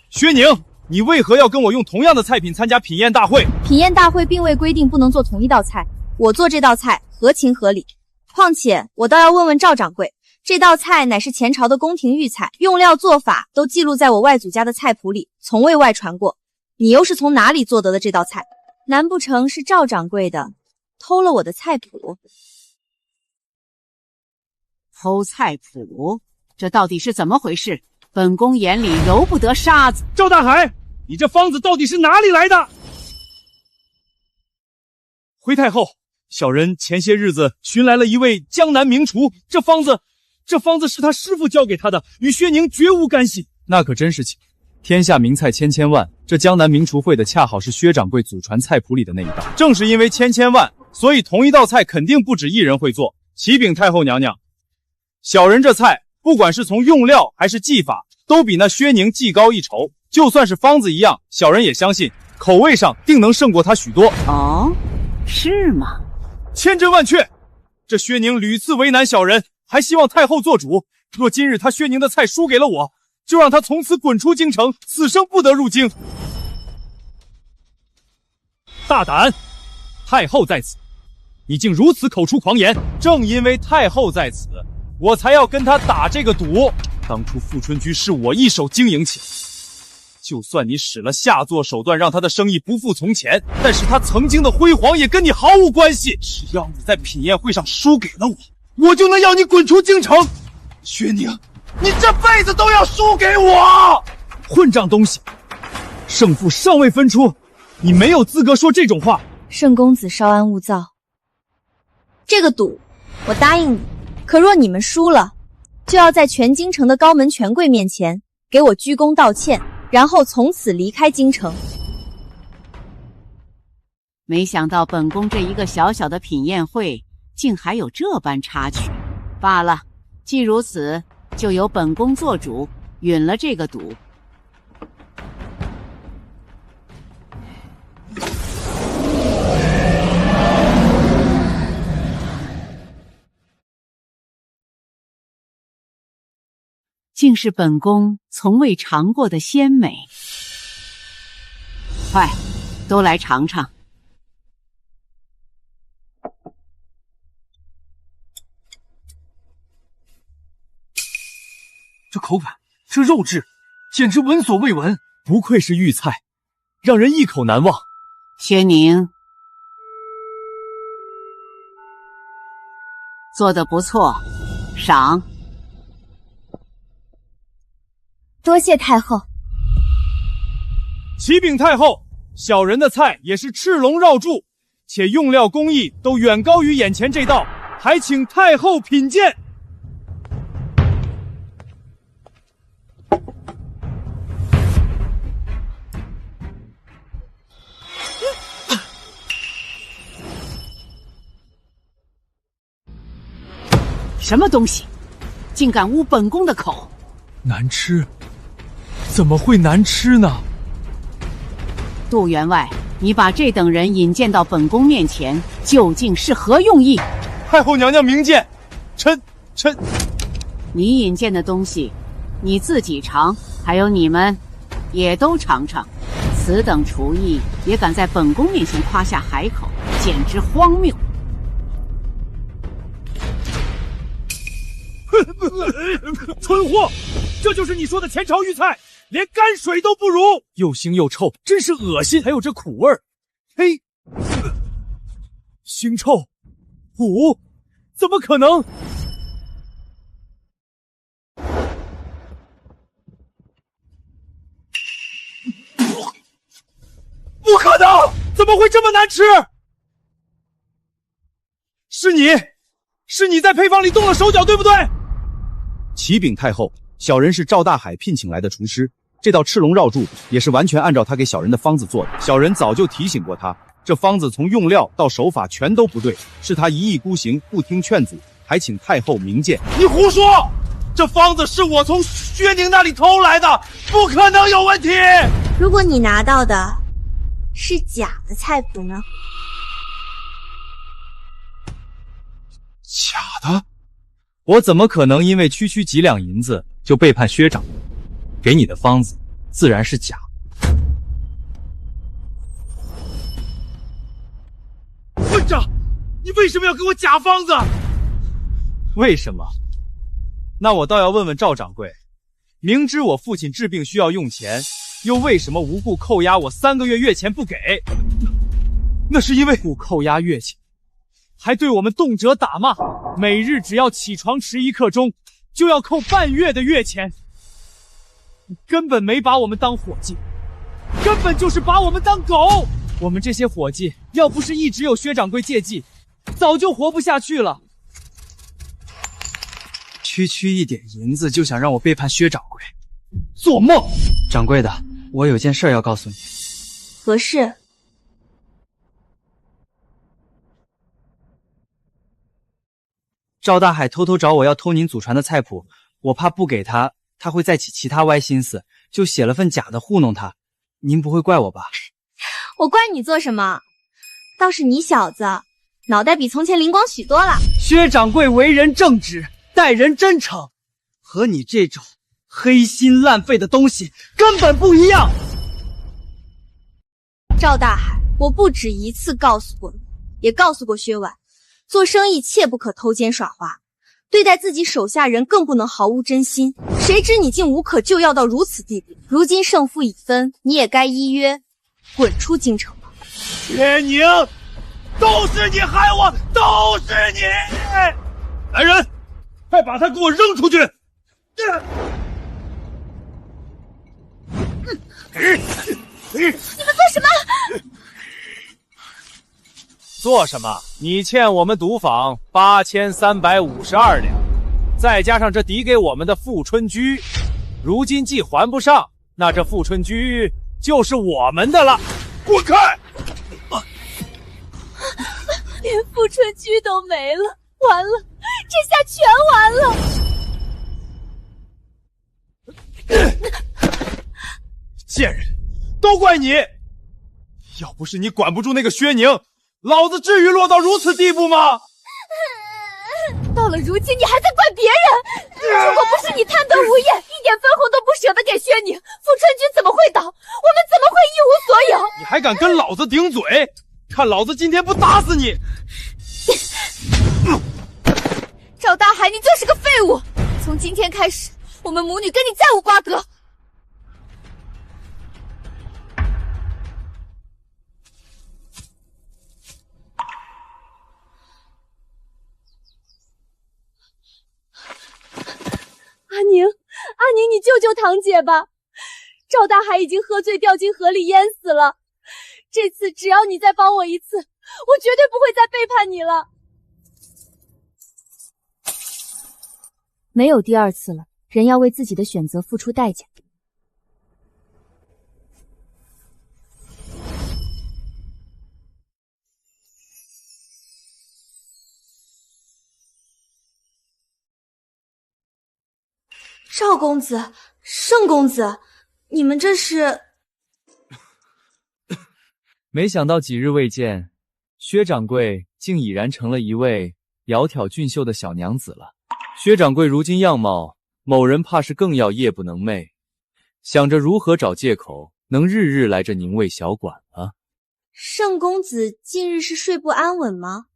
C: 薛寧，你為何要跟我用同樣的菜品參加品宴大會？
A: 品宴大會並未規定不能做同一道菜，
I: 我做這道菜合情合理。況且我倒要問問趙掌櫃，這道菜乃是前朝的宮廷御菜，用料做法都記錄在我外祖家的菜譜裡，從未外傳過。你又是從哪裡做得的這道菜？
A: 難不成是趙掌櫃的偷了我的菜譜？
S: 偷菜譜？這到底是怎麼回事？本宮眼裡揉不得沙子。
C: 趙大海，你這方子到底是哪裡來的？回太后，小人前些日子尋來了一位江南名廚，這方子是他師傅教給他的，與薛寧絕無干係。
G: 那可真是奇，天下名菜千千萬，這江南名廚會的恰好是薛掌櫃祖傳菜譜裡的那一道。
C: 正是因為千千萬，所以同一道菜肯定不止一人會做。啟稟太后娘娘，小人這菜不管是從用料還是技法，都比那薛寧技高一籌。就算是方子一樣，小人也相信口味上定能勝過他許多。
S: 哦，是嗎？
C: 千真萬確。這薛寧屢次為難小人，還希望太后做主。若今日他薛寧的菜輸給了我，就讓他從此滾出京城，此生不得入京。大膽！太后在此，你竟如此口出狂言！正因為太后在此，我才要跟他打這個賭。當初富春居是我一手經營起來，就算你使了下作手段讓他的生意不復從前，但是他曾經的輝煌也跟你毫無關係。只要你在品宴會上輸給了我，我就能要你滾出京城。薛寧，你這輩子都要輸給我！混賬東西，勝負尚未分出，你沒有資格說這種話。
A: 聖公子稍安勿躁，
I: 這個賭我答應你，可若你們輸了，就要在全京城的高門權貴面前給我鞠躬道歉，然後從此離開京城。
S: 沒想到本宮這一個小小的品宴會，竟還有這般插曲。罷了，既如此，就由本宮做主，允了這個賭。竟是本宮從未嘗過的鮮美，快，都來嘗嘗。
M: 這口感，這肉質，簡直聞所未聞，
C: 不愧是御菜，讓人一口難忘。
S: 薛寧，做得不錯，賞。
A: 多謝太後。
C: 啟稟太後，小人的菜也是赤龍繞柱，且用料工藝都遠高於眼前這道，還請太後品鑑。
S: 什麼東西，竟敢污本宮的口？
Q: 難吃？怎麼會難吃呢？
S: 杜員外，你把這等人引薦到本宮面前，究竟是何用意？
C: 太后娘娘明鉴，臣。
S: 你引荐的東西，你自己嘗，還有你們，也都嘗嘗。此等廚藝，也敢在本宮面前誇下海口，簡直荒謬！
C: 蠢貨，這就是你說的前朝御菜，連泔水都不如，又腥又臭，真是惡心，還有這苦味兒。嘿，腥臭，苦，怎麼可能？不可能！怎麼會這麼難吃？是你在配方裡動了手腳，對不對？
G: 启禀太后，小人是趙大海聘請來的廚師，這道赤龍繞柱也是完全按照他給小人的方子做的。小人早就提醒过他，這方子從用料到手法全都不對，是他一意孤行，不聽勸阻，還請太后明鑑。
C: 你胡說！這方子是我從薛寧那裡偷來的，不可能有問題。
I: 如果你拿到的是假的菜譜呢？
G: 假的？我怎麼可能因為區區幾兩銀子就背叛薛長？給你的方子自然是假。
C: 混賬！你為什麼要給我假方子？
G: 為什麼？那我倒要問問趙掌櫃，明知我父親治病需要用錢，又為什麼無故扣押我3個月月錢不給？
C: 那是因為
G: 不扣押月錢，還對我們動輒打罵，每日只要起床遲1刻鐘，就要扣半月的月錢。根本沒把我們當伙計，根本就是把我們當狗。我們這些伙計，要不是一直有薛掌櫃借計，早就活不下去了。
Q: 區一點銀子就想讓我背叛薛掌櫃，
C: 做夢！
Q: 掌櫃的，我有件事要告訴你。
I: 何事？
Q: 趙大海偷偷找我要偷您祖傳的菜譜，我怕不給他，他會再起其他歪心思，就寫了份假的糊弄他。您不會怪我吧？
I: 我怪你做什麼？倒是你小子腦袋比從前靈光許多了。
H: 薛掌櫃為人正直，待人真誠，和你這種黑心爛肺的東西根本不一樣。
I: 趙大海，我不止一次告訴過你，也告訴過薛婉，做生意切不可偷奸耍滑，對待自己手下人更不能毫無真心。誰知你竟無可救藥到如此地步，如今勝負已分，你也該依約滾出京城吧。
C: 薛寧，都是你害我，都是你！来人，快把他給我扔出去！
I: 你們做什麼？
C: 做什麼？你欠我們毒坊8352兩，再加上這抵給我們的富春居，如今既還不上，那這富春居就是我們的了。滾開！
F: 連富春居都沒了，完了，這下全完了！
C: 賤人，都怪你！要不是你管不住那個薛寧，老子至於落到如此地步嗎？
F: 到了如今，你還在怪別人？如果不是你貪得無厭，一點分紅都不捨得給薛寧，富春居怎麼會倒？我們怎麼會一無所有？
C: 你還敢跟老子頂嘴？看老子今天不打死你！
F: 趙大海，你就是个廢物！從今天開始，我們母女跟你再無瓜葛。阿寧，你救救堂姐吧！趙大海已經喝醉掉進河裡淹死了。這次只要你再幫我一次，我絕對不會再背叛你了。
A: 沒有第二次了，人要為自己的選擇付出代價。
I: 少公子，盛公子，你们这是？
Q: 没想到几日未见，薛掌柜竟已然成了一位窈窕俊秀的小娘子了。薛掌柜如今样貌，某人怕是更要夜不能寐，想着如何找借口能日日来这宁卫小馆了。
I: 盛公子近日是睡不安穩吗？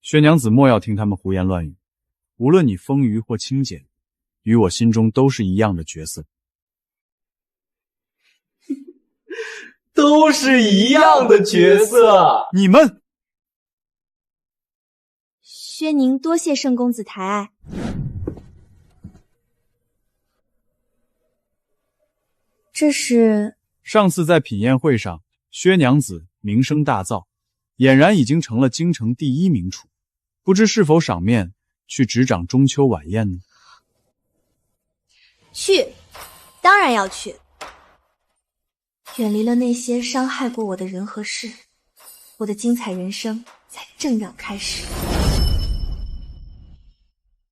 G: 薛娘子莫要听他们胡言乱語，無論你豐腴或清簡，於我心中都是一樣的角色。
H: 都是一樣的角色。
G: 你們，
I: 薛寧多謝盛公子抬愛。這是
G: 上次在品宴會上，薛娘子名聲大噪，俨然已經成了京城第一名廚，不知是否賞面去執掌中秋晚宴呢？
I: 去，當然要去。遠離了那些傷害過我的人和事，我的精彩人生才正要開始。